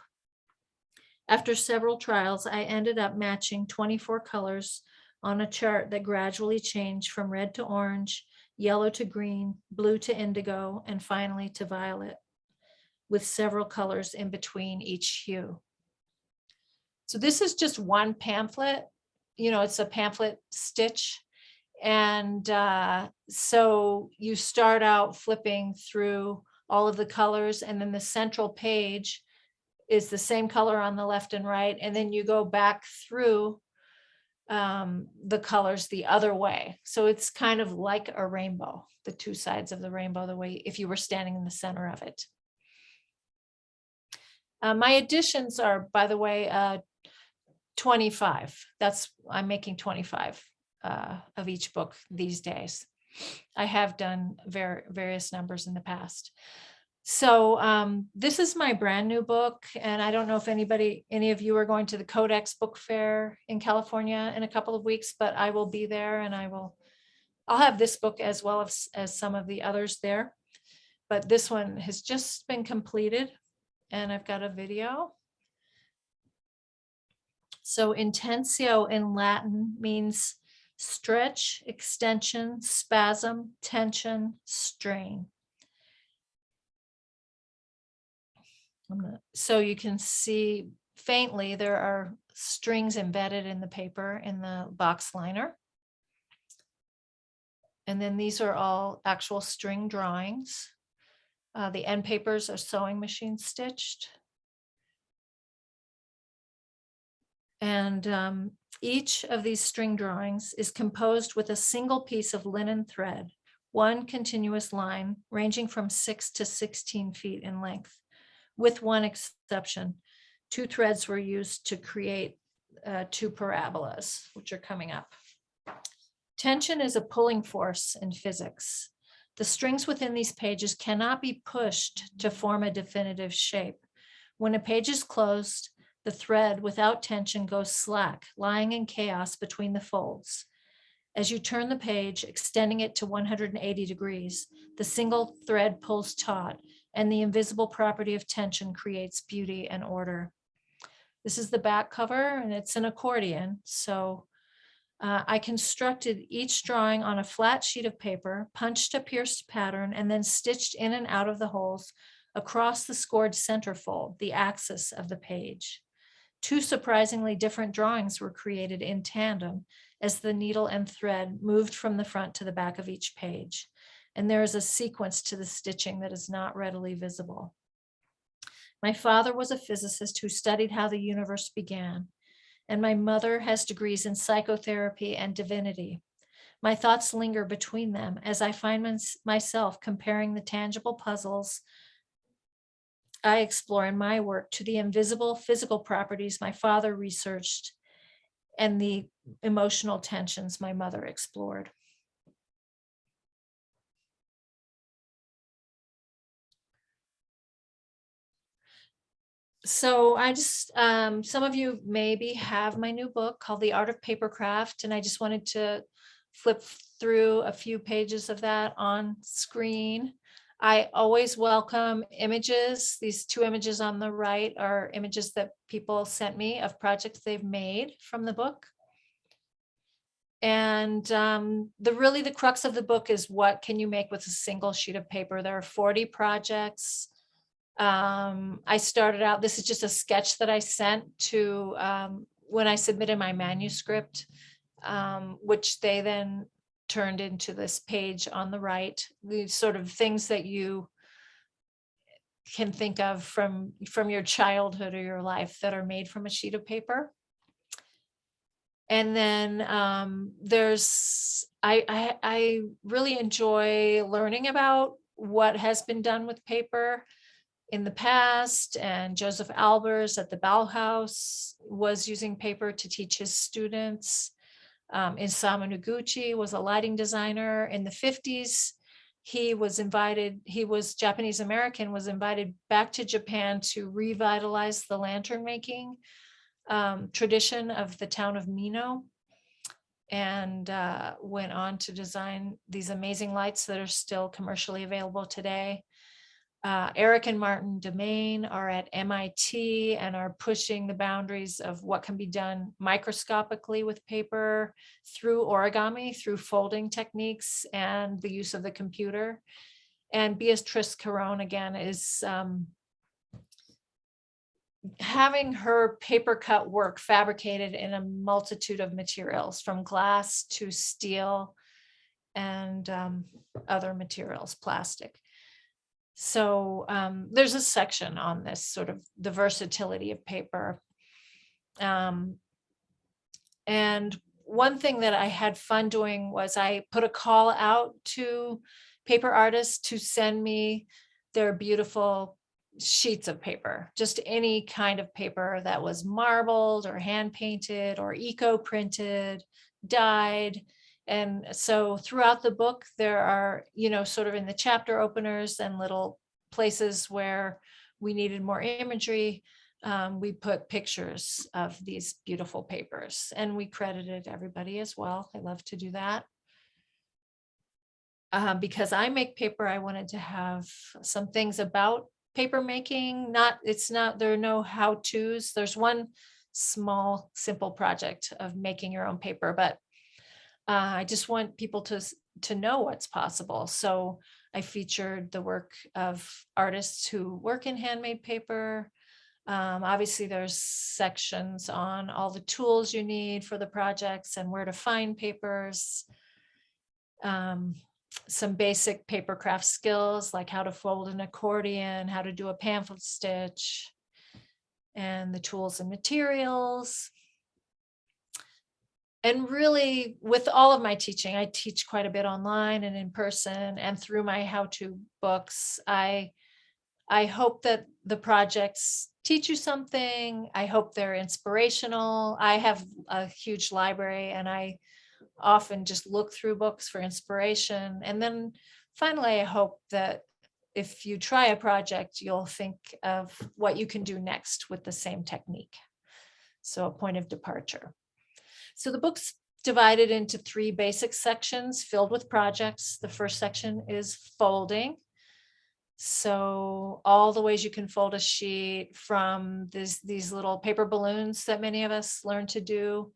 After several trials, I ended up matching 24 colors on a chart that gradually changed from red to orange, yellow to green, blue to indigo, and finally to violet, with several colors in between each hue. So this is just one pamphlet. It's a pamphlet stitch. And so you start out flipping through all of the colors, and then the central page is the same color on the left and right. And then you go back through the colors the other way. So it's kind of like a rainbow, the two sides of the rainbow, the way if you were standing in the center of it. My editions are, by the way, 25. I'm making 25 of each book these days. I have done various numbers in the past. So this is my brand new book, and I don't know if any of you are going to the Codex Book Fair in California in a couple of weeks, but I will be there, and I'll have this book as well as some of the others there. But this one has just been completed, and I've got a video. So intensio in Latin means stretch, extension, spasm, tension, strain. So you can see faintly there are strings embedded in the paper in the box liner. And then these are all actual string drawings. The end papers are sewing machine stitched. And each of these string drawings is composed with a single piece of linen thread, one continuous line ranging from 6 to 16 feet in length. With one exception, 2 threads were used to create 2 parabolas, which are coming up. Tension is a pulling force in physics. The strings within these pages cannot be pushed to form a definitive shape. When a page is closed, the thread without tension goes slack, lying in chaos between the folds. As you turn the page, extending it to 180 degrees, the single thread pulls taut, and the invisible property of tension creates beauty and order. This is the back cover, and it's an accordion. So I constructed each drawing on a flat sheet of paper, punched a pierced pattern, and then stitched in and out of the holes across the scored centerfold, the axis of the page. 2 surprisingly different drawings were created in tandem as the needle and thread moved from the front to the back of each page. And there is a sequence to the stitching that is not readily visible. My father was a physicist who studied how the universe began, and my mother has degrees in psychotherapy and divinity. My thoughts linger between them as I find myself comparing the tangible puzzles I explore in my work to the invisible physical properties my father researched and the emotional tensions my mother explored. So I just, some of you maybe have my new book called The Art of Papercraft, and I just wanted to flip through a few pages of that on screen. I always welcome images. These 2 images on the right are images that people sent me of projects they've made from the book. And the crux of the book is what can you make with a single sheet of paper? There are 40 projects. I started out, this is just a sketch that I sent to when I submitted my manuscript, which they then turned into this page on the right, these sort of things that you can think of from your childhood or your life that are made from a sheet of paper. And then I really enjoy learning about what has been done with paper in the past, and Joseph Albers at the Bauhaus was using paper to teach his students. Isamu Noguchi was a lighting designer in the 50s. He was Japanese American, was invited back to Japan to revitalize the lantern making tradition of the town of Mino, and went on to design these amazing lights that are still commercially available today. Eric and Martin Domain are at MIT and are pushing the boundaries of what can be done microscopically with paper through origami, through folding techniques and the use of the computer. And Beatrice Caron again is having her paper cut work fabricated in a multitude of materials, from glass to steel and other materials, plastic. So there's a section on this sort of the versatility of paper. And one thing that I had fun doing was I put a call out to paper artists to send me their beautiful sheets of paper, just any kind of paper that was marbled or hand painted or eco printed, dyed. And so throughout the book, there are, sort of in the chapter openers and little places where we needed more imagery, we put pictures of these beautiful papers, and we credited everybody as well. I love to do that. Because I make paper, I wanted to have some things about paper making. There are no how-tos. There's one small, simple project of making your own paper, but I just want people to know what's possible. So I featured the work of artists who work in handmade paper. Obviously, there's sections on all the tools you need for the projects and where to find papers. Some basic paper craft skills, like how to fold an accordion, how to do a pamphlet stitch, and the tools and materials. And really, with all of my teaching, I teach quite a bit online and in person, and through my how-to books, I hope that the projects teach you something. I hope they're inspirational. I have a huge library, and I often just look through books for inspiration. And then finally, I hope that if you try a project, you'll think of what you can do next with the same technique. So a point of departure. So the book's divided into 3 basic sections filled with projects. The first section is folding. So all the ways you can fold a sheet, from these little paper balloons that many of us learn to do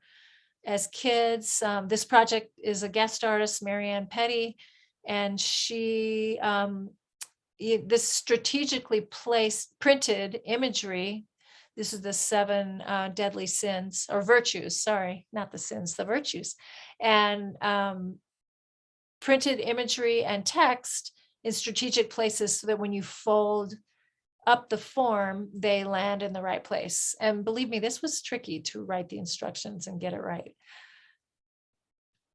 as kids. This project is a guest artist, Marianne Petty, and she this strategically placed printed imagery. This is the 7 deadly sins or virtues, sorry, not the sins, the virtues. And printed imagery and text in strategic places so that when you fold up the form, they land in the right place. And believe me, this was tricky to write the instructions and get it right.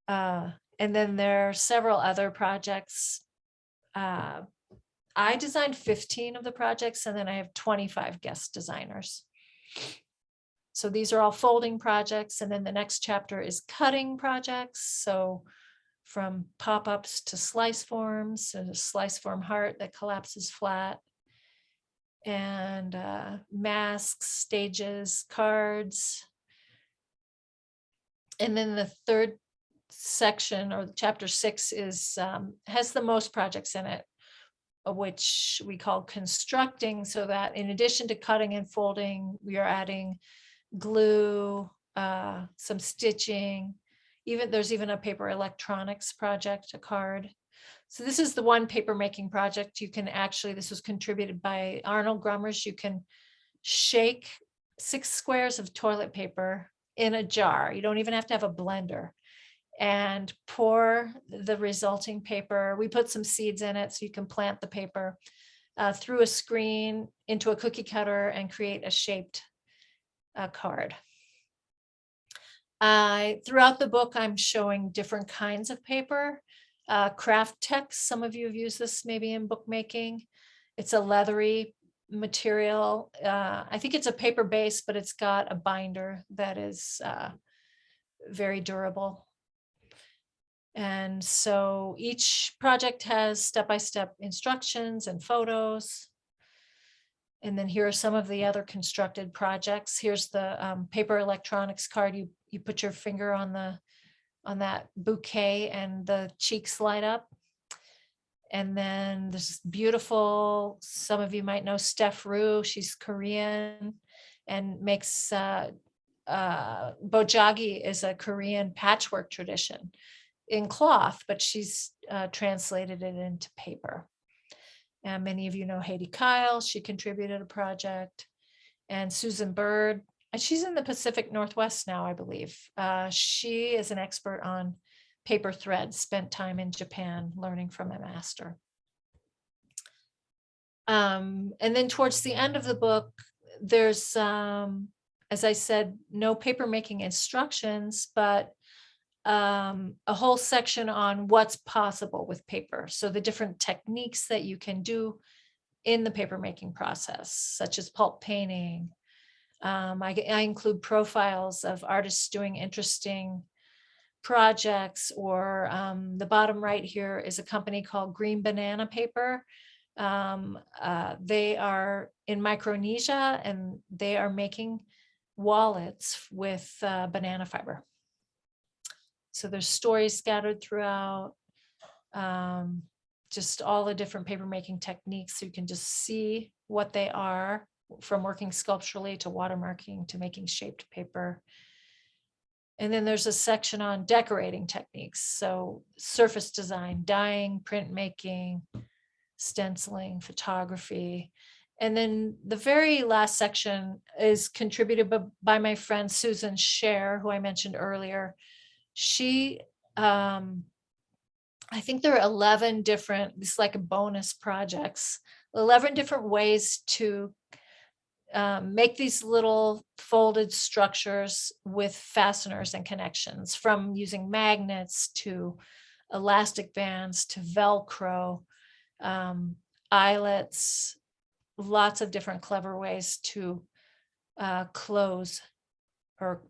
And then there are several other projects. I designed 15 of the projects, and then I have 25 guest designers. So these are all folding projects. And then the next chapter is cutting projects. So from pop-ups to slice forms, and a slice form heart that collapses flat, and masks, stages, cards. And then the third section, or chapter 6, is has the most projects in it, which we call constructing, so that in addition to cutting and folding, we are adding glue, some stitching, there's even a paper electronics project, a card. So this is the one paper making project you can actually, this was contributed by Arnold Grummers. You can shake 6 squares of toilet paper in a jar. You don't even have to have a blender, and pour the resulting paper. We put some seeds in it so you can plant the paper through a screen into a cookie cutter and create a shaped card. Throughout the book, I'm showing different kinds of paper. Craft text, some of you have used this maybe in bookmaking. It's a leathery material. I think it's a paper base, but it's got a binder that is very durable. And so each project has step-by-step instructions and photos. And then here are some of the other constructed projects. Here's the paper electronics card. You put your finger on that bouquet and the cheeks light up. And then this beautiful, some of you might know Steph Rue, she's Korean and makes, Bojagi is a Korean patchwork tradition in cloth, but she's translated it into paper. And many of you know Haiti Kyle, she contributed a project. And Susan Bird, and she's in the Pacific Northwest now, I believe. She is an expert on paper threads, spent time in Japan learning from a master. And then towards the end of the book, there's, as I said, no paper making instructions, but a whole section on what's possible with paper. So the different techniques that you can do in the paper making process, such as pulp painting. I include profiles of artists doing interesting projects, or the bottom right here is a company called Green Banana Paper. They are in Micronesia and they are making wallets with banana fiber. So there's stories scattered throughout, just all the different paper making techniques. So you can just see what they are, from working sculpturally to watermarking to making shaped paper. And then there's a section on decorating techniques. So surface design, dyeing, printmaking, stenciling, photography. And then the very last section is contributed by my friend Susan Scher, who I mentioned earlier. She, I think there are 11 different, it's like a bonus projects, 11 different ways to make these little folded structures with fasteners and connections, from using magnets to elastic bands to Velcro, eyelets, lots of different clever ways to close or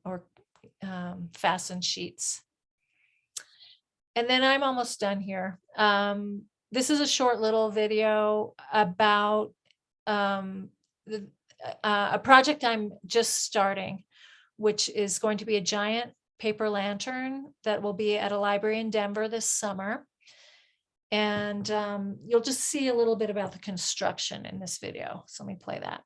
fasten sheets. And then I'm almost done here. This is a short little video about a project I'm just starting, which is going to be a giant paper lantern that will be at a library in Denver this summer. And you'll just see a little bit about the construction in this video. So let me play that.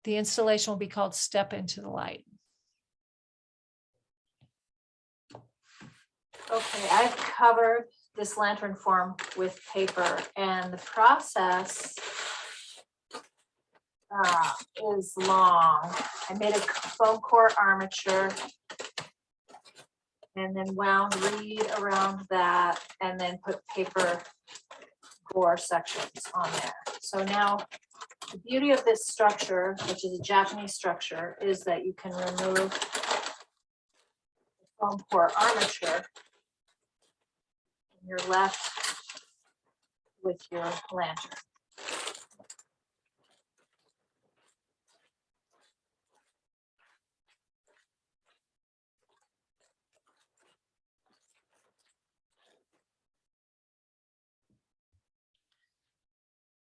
The installation will be called Step into the Light. Okay, I've covered this lantern form with paper, and the process is long. I made a foam core armature and then wound reed around that, and then put paper gore sections on there. So now the beauty of this structure, which is a Japanese structure, is that you can remove the foam core armature. You're left with your lantern.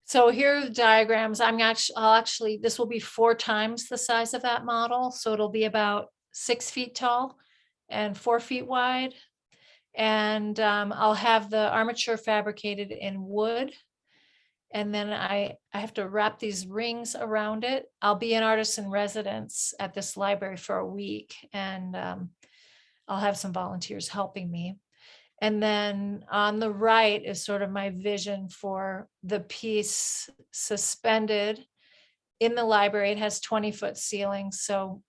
So here are the diagrams. I'll actually, this will be 4 times the size of that model. So it'll be about 6 feet tall and 4 feet wide. And I'll have the armature fabricated in wood. And then I have to wrap these rings around it. I'll be an artist in residence at this library for a week, and I'll have some volunteers helping me. And then on the right is sort of my vision for the piece suspended in the library. It has 20-foot ceilings, so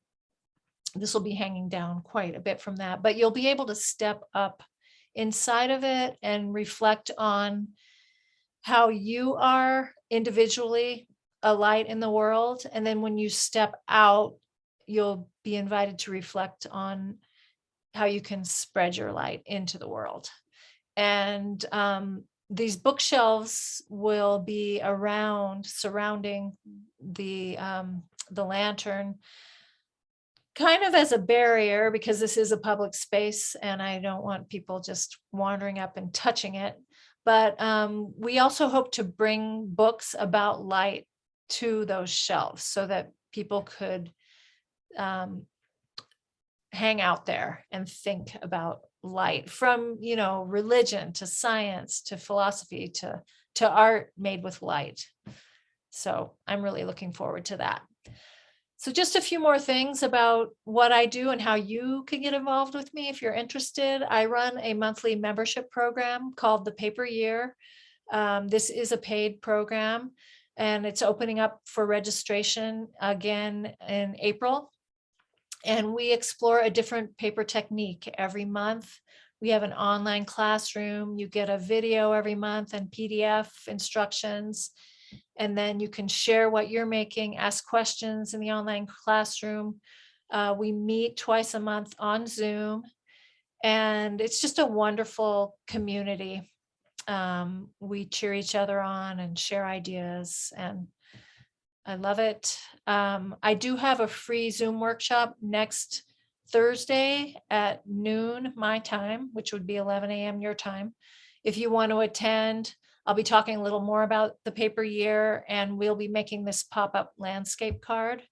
this will be hanging down quite a bit from that, but you'll be able to step up inside of it and reflect on how you are individually a light in the world. And then when you step out, you'll be invited to reflect on how you can spread your light into the world. And these bookshelves will be around, surrounding the lantern, kind of as a barrier, because this is a public space and I don't want people just wandering up and touching it. But we also hope to bring books about light to those shelves so that people could hang out there and think about light, from, you know, religion to science to philosophy to art made with light. So I'm really looking forward to that. So just a few more things about what I do and how you can get involved with me if you're interested. I run a monthly membership program called the Paper Year. This is a paid program, and it's opening up for registration again in April. And we explore a different paper technique every month. We have an online classroom. You get a video every month and PDF instructions. And then you can share what you're making, ask questions in the online classroom. We meet twice a month on Zoom, and it's just a wonderful community. We cheer each other on and share ideas, and I love it. I do have a free Zoom workshop next Thursday at noon my time, which would be 11 a.m. your time. If you want to attend, I'll be talking a little more about the Paper Year, and we'll be making this pop-up landscape card.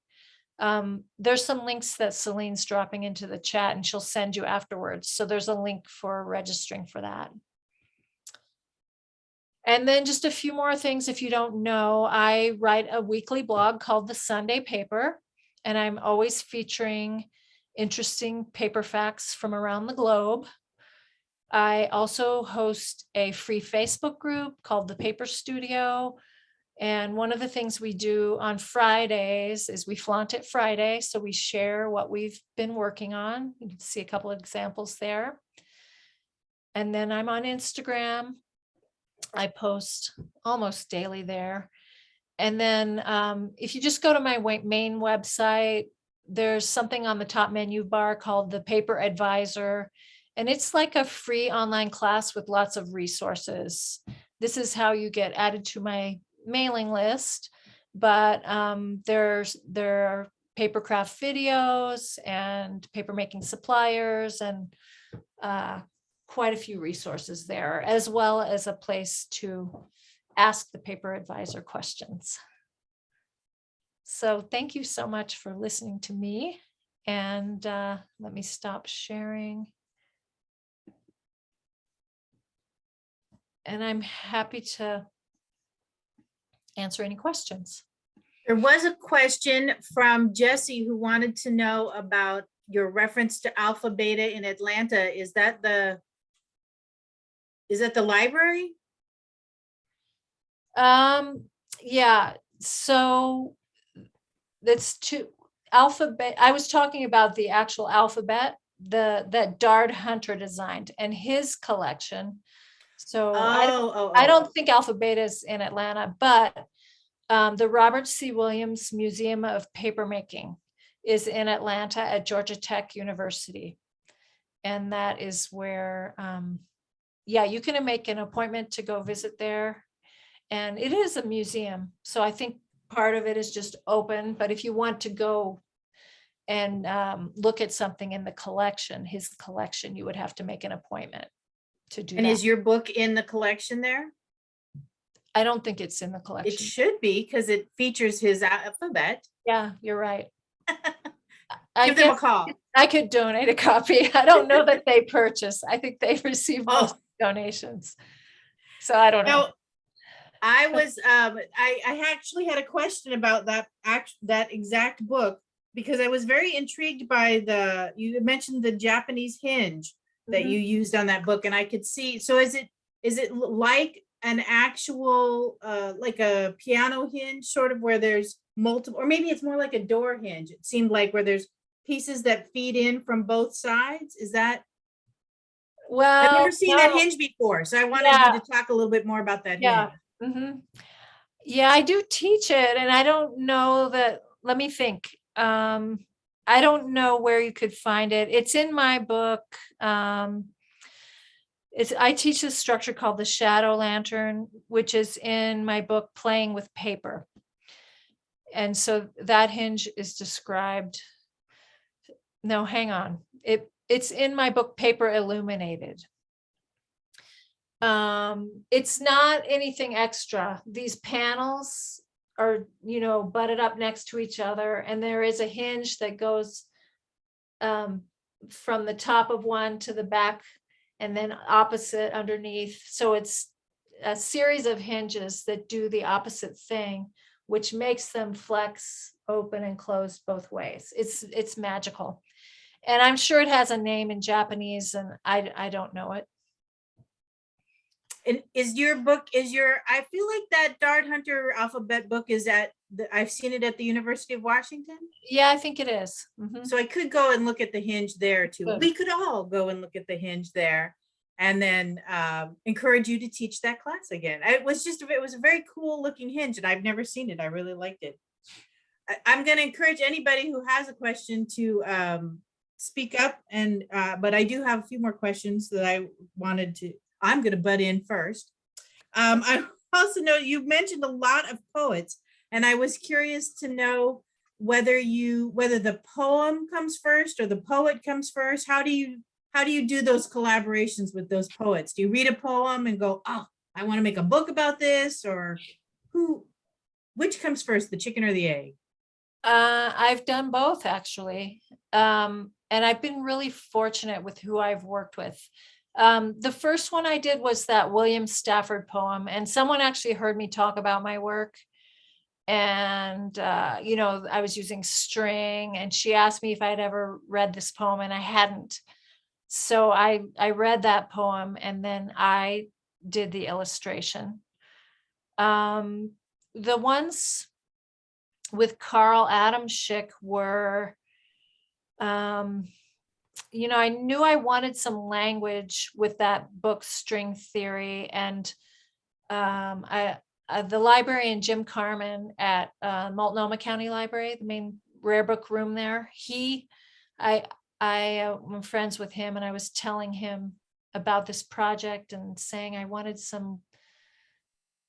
There's some links that Celine's dropping into the chat, and she'll send you afterwards. So there's a link for registering for that. And then just a few more things, if you don't know, I write a weekly blog called The Sunday Paper, and I'm always featuring interesting paper facts from around the globe. I also host a free Facebook group called The Paper Studio. And one of the things we do on Fridays is we flaunt it Friday. So we share what we've been working on. You can see a couple of examples there. And then I'm on Instagram. I post almost daily there. And then if you just go to my main website, there's something on the top menu bar called the Paper Advisor. And it's like a free online class with lots of resources. This is how you get added to my mailing list. But there are papercraft videos and paper making suppliers and quite a few resources there, as well as a place to ask the Paper Advisor questions. So thank you so much for listening to me. And let me stop sharing. And I'm happy to answer any questions. There was a question from Jesse who wanted to know about your reference to Alpha Beta in Atlanta. Is that the library? Yeah, so that's two alphabet. I was talking about the actual alphabet that Dard Hunter designed and his collection. So I don't think Alpha Beta is in Atlanta, but the Robert C. Williams Museum of Papermaking is in Atlanta at Georgia Tech University. And that is where, yeah, you can make an appointment to go visit there. And it is a museum. So I think part of it is just open, but if you want to go and look at something in the collection, his collection, you would have to make an appointment to do that. And is your book in the collection there? I don't think it's in the collection. It should be, because it features his alphabet. Yeah, you're right. Give them a call. I could donate a copy. I don't know that they purchase. I think they receive most donations. So I don't know. I was I actually had a question about that exact book, because I was very intrigued by you mentioned the Japanese hinge that you used on that book, and I could see. So is it like an actual like a piano hinge, sort of, where there's multiple, or maybe it's more like a door hinge? It seemed like, where there's pieces that feed in from both sides. Is that? Well, I've never seen that hinge before, so I wanted you to talk a little bit more about that hinge. Yeah, I do teach it, and I don't know that. Let me think. I don't know where you could find it. It's in my book. I teach this structure called the shadow lantern, which is in my book, Playing with Paper. And so that hinge is described. No, hang on. It's in my book, Paper Illuminated. It's not anything extra. These panels are, butted up next to each other, and there is a hinge that goes from the top of one to the back and then opposite underneath. So it's a series of hinges that do the opposite thing, which makes them flex, open and close both ways. It's magical. And I'm sure it has a name in Japanese and I don't know it. And is your book, I feel like that Dart Hunter alphabet book is I've seen it at the University of Washington. Yeah, I think it is. Mhm. So I could go and look at the hinge there too. Good. We could all go and look at the hinge there and then encourage you to teach that class again. It was a very cool looking hinge and I've never seen it. I really liked it. I'm going to encourage anybody who has a question to speak up and but I do have a few more questions that I'm going to butt in first. I also know you mentioned a lot of poets and I was curious to know whether the poem comes first or the poet comes first. How do you do those collaborations with those poets? Do you read a poem and go, oh, I want to make a book about this, or which comes first, the chicken or the egg? I've done both actually. And I've been really fortunate with who I've worked with. The first one I did was that William Stafford poem, and someone actually heard me talk about my work. And, I was using string and she asked me if I'd ever read this poem and I hadn't. So I read that poem and then I did the illustration. The ones with Carl Adamschick were, I knew I wanted some language with that book, String Theory, and the librarian, Jim Carmen at Multnomah County Library, the main rare book room there, I'm friends with him and I was telling him about this project and saying I wanted some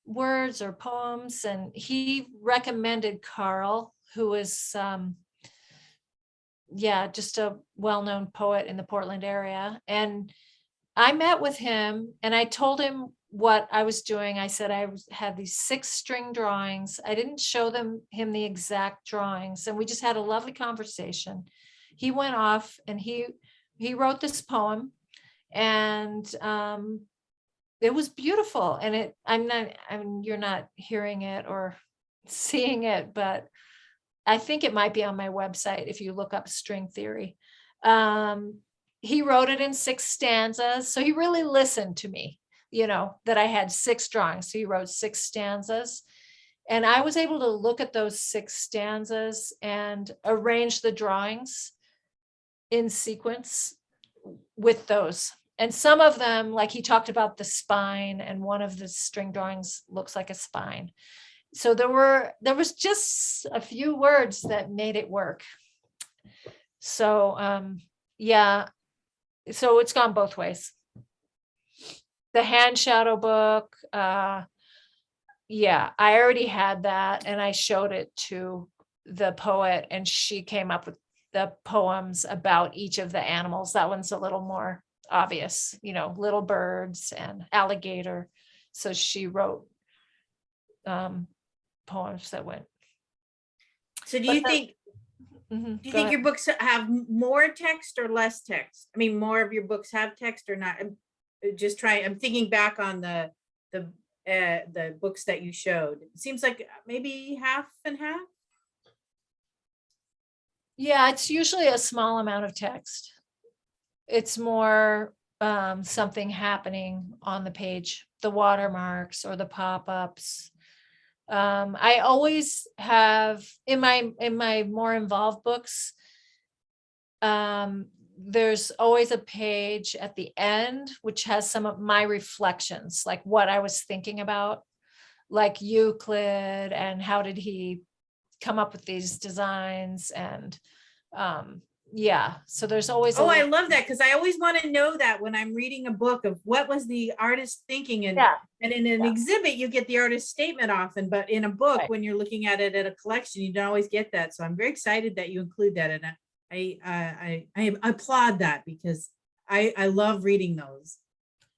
words or poems, and he recommended Carl, who was just a well-known poet in the Portland area. And I met with him and I told him what I was doing. I said I had these 6 string drawings. I didn't show him the exact drawings, and we just had a lovely conversation. He went off and he wrote this poem, and it was beautiful. And you're not hearing it or seeing it, but I think it might be on my website if you look up String Theory. He wrote it in 6 stanzas. So he really listened to me, that I had 6 drawings. So he wrote 6 stanzas. And I was able to look at those 6 stanzas and arrange the drawings in sequence with those. And some of them, like he talked about the spine, and one of the string drawings looks like a spine. So there was just a few words that made it work. So so it's gone both ways. The hand shadow book, I already had that and I showed it to the poet and she came up with the poems about each of the animals. That one's a little more obvious, little birds and alligator. So she wrote poems that went. So do you think your books have more text or less text? I mean, more of your books have text or not? I'm thinking back on the books that you showed. It seems like maybe half and half. Yeah, it's usually a small amount of text. It's more something happening on the page, the watermarks or the pop-ups. I always have in my more involved books, there's always a page at the end which has some of my reflections, like what I was thinking about, like Euclid and how did he come up with these designs, and so there's always I love that, because I always want to know that when I'm reading a book of what was the artist thinking, and in an exhibit you get the artist statement often, but in a book, when you're looking at it at a collection, you don't always get that. So I'm very excited that you include that, and I applaud that because I love reading those.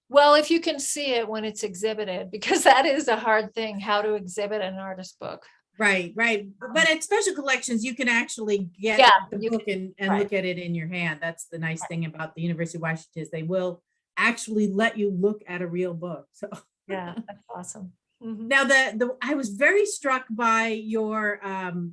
Well, if you can see it when it's exhibited, because that is a hard thing, how to exhibit an artist book. Right, right. But at special collections, you can actually get Yeah, the you book and right. look at it in your hand. That's the nice thing about the University of Washington is they will actually let you look at a real book. So Yeah, that's awesome. Mhm. now the I was very struck by your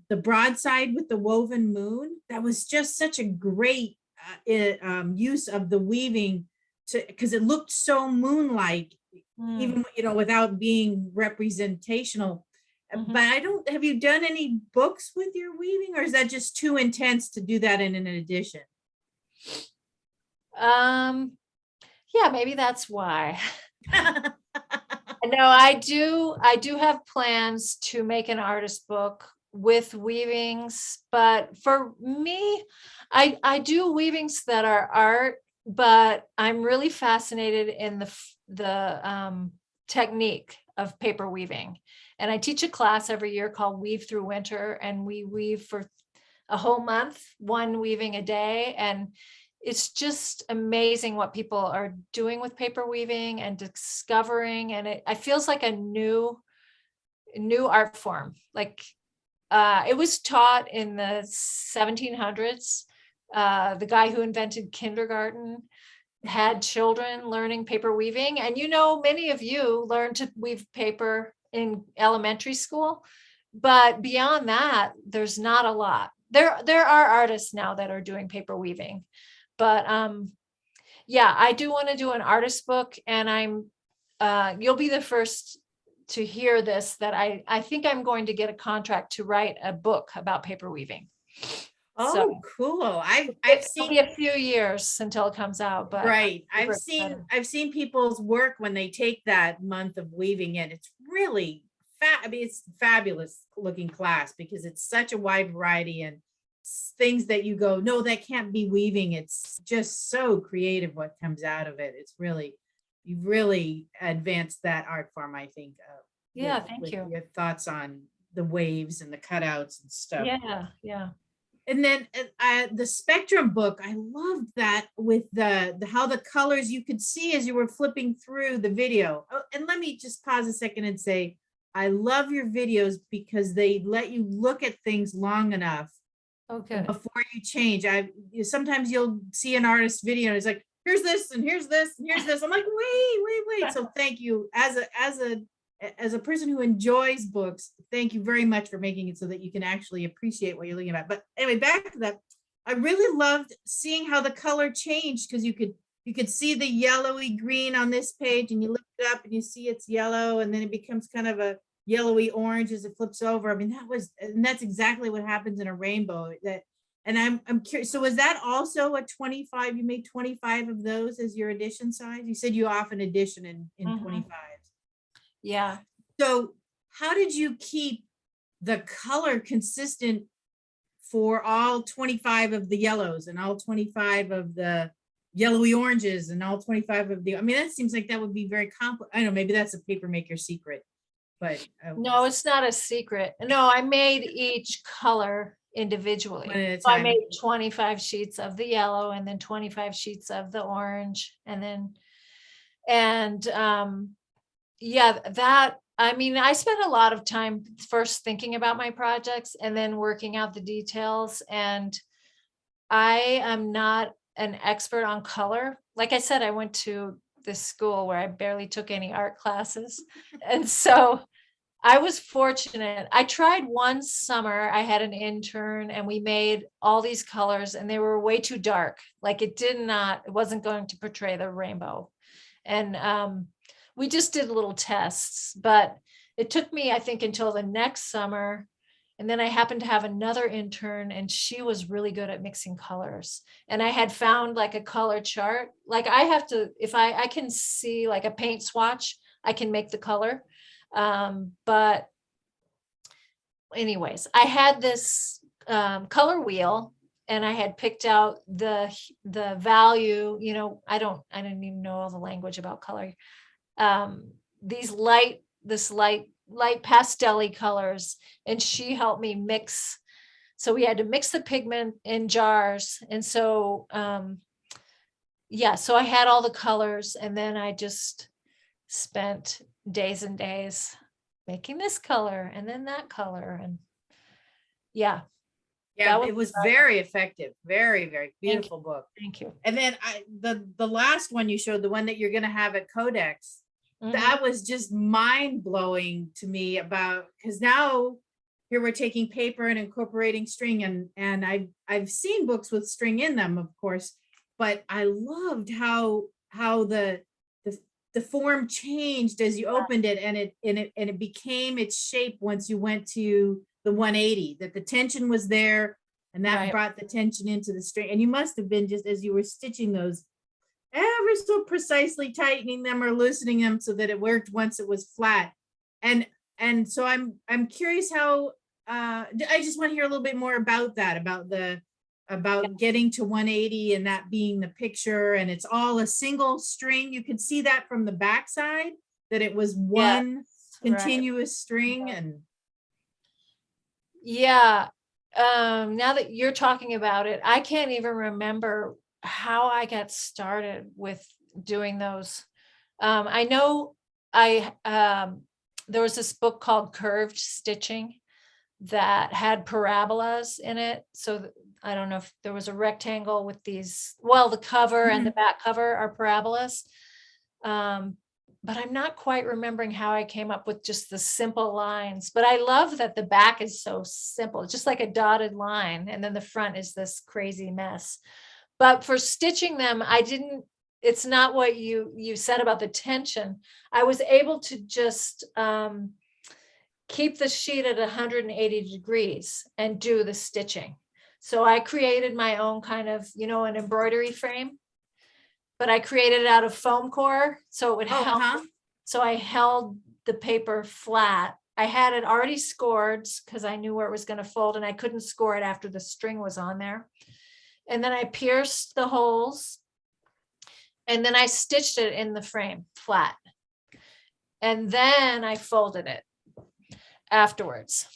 the broadside with the woven moon. That was just such a great use of the weaving to because it looked so moon-like, Mm, even without being representational. mhm. But I don't have you done any books with your weaving, or is that just too intense to do that in an edition? Yeah, maybe that's why. No, I do have plans to make an artist book with weavings, but for me, I do weavings that are art, but I'm really fascinated in the technique of paper weaving. And I teach a class every year called Weave Through Winter, and we weave for a whole month, one weaving a day. And it's just amazing what people are doing with paper weaving and discovering. And it feels like a new art form. Like it was taught in the 1700s. The guy who invented kindergarten had children learning paper weaving. And many of you learned to weave paper in elementary school. But beyond that, there's not a lot. There are artists now that are doing paper weaving. But yeah, I do want to do an artist book, and you'll be the first to hear this, that I think I'm going to get a contract to write a book about paper weaving. So Oh, cool. I've it'll be seen a few years until it comes out, but right. super excited. I've seen people's work when they take that month of weaving it. It's really I mean, it's fabulous looking class because it's such a wide variety and things that you go, no, that can't be weaving. It's just so creative what comes out of it. You've really advanced that art form, I think. Yeah, thank with you. your thoughts on the waves and the cutouts and stuff. Yeah. And then the spectrum book, I loved that with the how the colors you could see as you were flipping through the video. Oh, and let me just pause a second and say, I love your videos because they let you look at things long enough Okay. before you change. Sometimes you'll see an artist video and it's like, here's this and here's this and here's this. I'm like, wait. So thank you as a person who enjoys books, thank you very much for making it so that you can actually appreciate what you're looking at. But anyway, back to that. I really loved seeing how the color changed because you could see the yellowy green on this page and you lift it up and you see it's yellow and then it becomes kind of a yellowy orange as it flips over. I mean, that's exactly what happens in a rainbow. And I'm curious. So was that also a 25? You made 25 of those as your edition size? You said you often edition in 25. Yeah. So how did you keep the color consistent for all 25 of the yellows and all 25 of the yellowy oranges and all 25 of I mean, that seems like that would be very complex. I know maybe that's a paper maker secret, but No, it's not a secret. No, I made each color individually. one at a So I time. made 25 sheets of the yellow and then 25 sheets of the orange and yeah, I mean, I spent a lot of time first thinking about my projects and then working out the details. And I am not an expert on color. Like I said, I went to this school where I barely took any art classes. And so I was fortunate. I tried one summer, I had an intern and we made all these colors and they were way too dark. Like it wasn't going to portray the rainbow. And we just did little tests, but it took me, I think, until the next summer. And then I happened to have another intern and she was really good at mixing colors. And I had found like a color chart. Like I have to, if I can see like a paint swatch, I can make the color. But anyways, I had this color wheel and I had picked out the value, I didn't even know all the language about color. This light pastel-y colors, and she helped me mix. So we had to mix the pigment in jars. And so, yeah, so I had all the colors and then I just spent days and days making this color and then that color. And yeah, Yeah, that was it was very effective. Very, very Thank you. beautiful book. thank you. And then the last one you showed, the one that you're gonna have at Codex, Mhm. that was just mind blowing to me about, because now here we're taking paper and incorporating string, and I've seen books with string in them, of course, but I loved how the form changed as you opened it, and it became its shape once you went to the 180, that the tension was there, and that Right. brought the tension into the string. And you must have been, just as you were stitching those, ever so precisely tightening them or loosening them so that it worked once it was flat. And so I'm curious how, I just want to hear a little bit more about that, about getting to 180 and that being the picture, and it's all a single string. You could see that from the backside, that it was one right. continuous string. And Yeah. Now that you're talking about it, I can't even remember how I got started with doing those. I know there was this book called Curved Stitching that had parabolas in it. So I don't know if there was a rectangle with these, well, the cover and the back cover are parabolas. But I'm not quite remembering how I came up with just the simple lines. But I love that the back is so simple, it's just like a dotted line, and then the front is this crazy mess. But for stitching them, it's not what you said about the tension. I was able to just keep the sheet at 180 degrees and do the stitching. So I created my own kind of, an embroidery frame, but I created it out of foam core, so it would help. So I held the paper flat. I had it already scored because I knew where it was going to fold, and I couldn't score it after the string was on there. And then I pierced the holes, and then I stitched it in the frame flat. And then I folded it afterwards.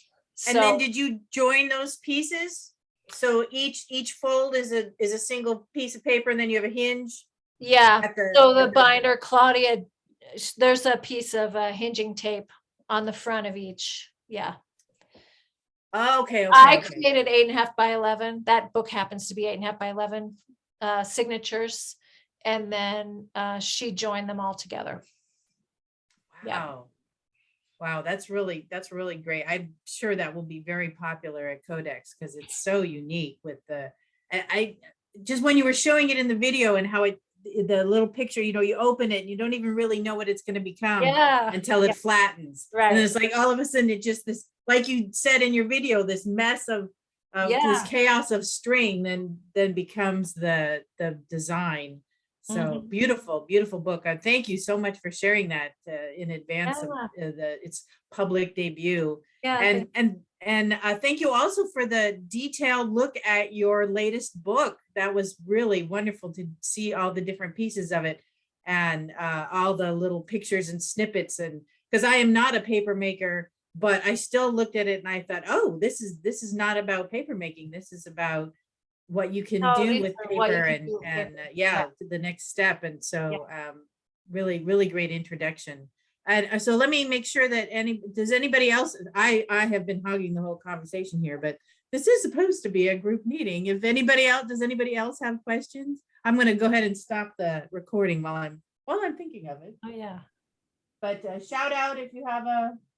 And then did you join those pieces? So each fold is a single piece of paper, and then you have a hinge. Yeah. So the binder, Claudia, there's a piece of hinging tape on the front of each. Yeah. Okay. I created 8.5 by 11. That book happens to be 8.5 by 11 signatures, and then she joined them all together. Wow. Wow, that's really great. I'm sure that will be very popular at Codex because it's so unique with I just, when you were showing it in the video and how the little picture, you open it and you don't even really know what it's going to become until it flattens. Right. And it's like all of a sudden it just, this, like you said in your video, this mess of this chaos of string then becomes the design. So beautiful, beautiful book. Thank you so much for sharing that in advance of its public debut. And thank you also for the detailed look at your latest book. That was really wonderful to see all the different pieces of it, and all the little pictures and snippets. And because I am not a paper maker, but I still looked at it and I thought, oh, this is not about paper making. This is about what you can do with paper, and the next step. And so really, really great introduction. And so let me make sure that does anybody else, I have been hogging the whole conversation here, but this is supposed to be a group meeting. If anybody else have questions? I'm going to go ahead and stop the recording while I'm thinking of it. Oh yeah. But shout out if you have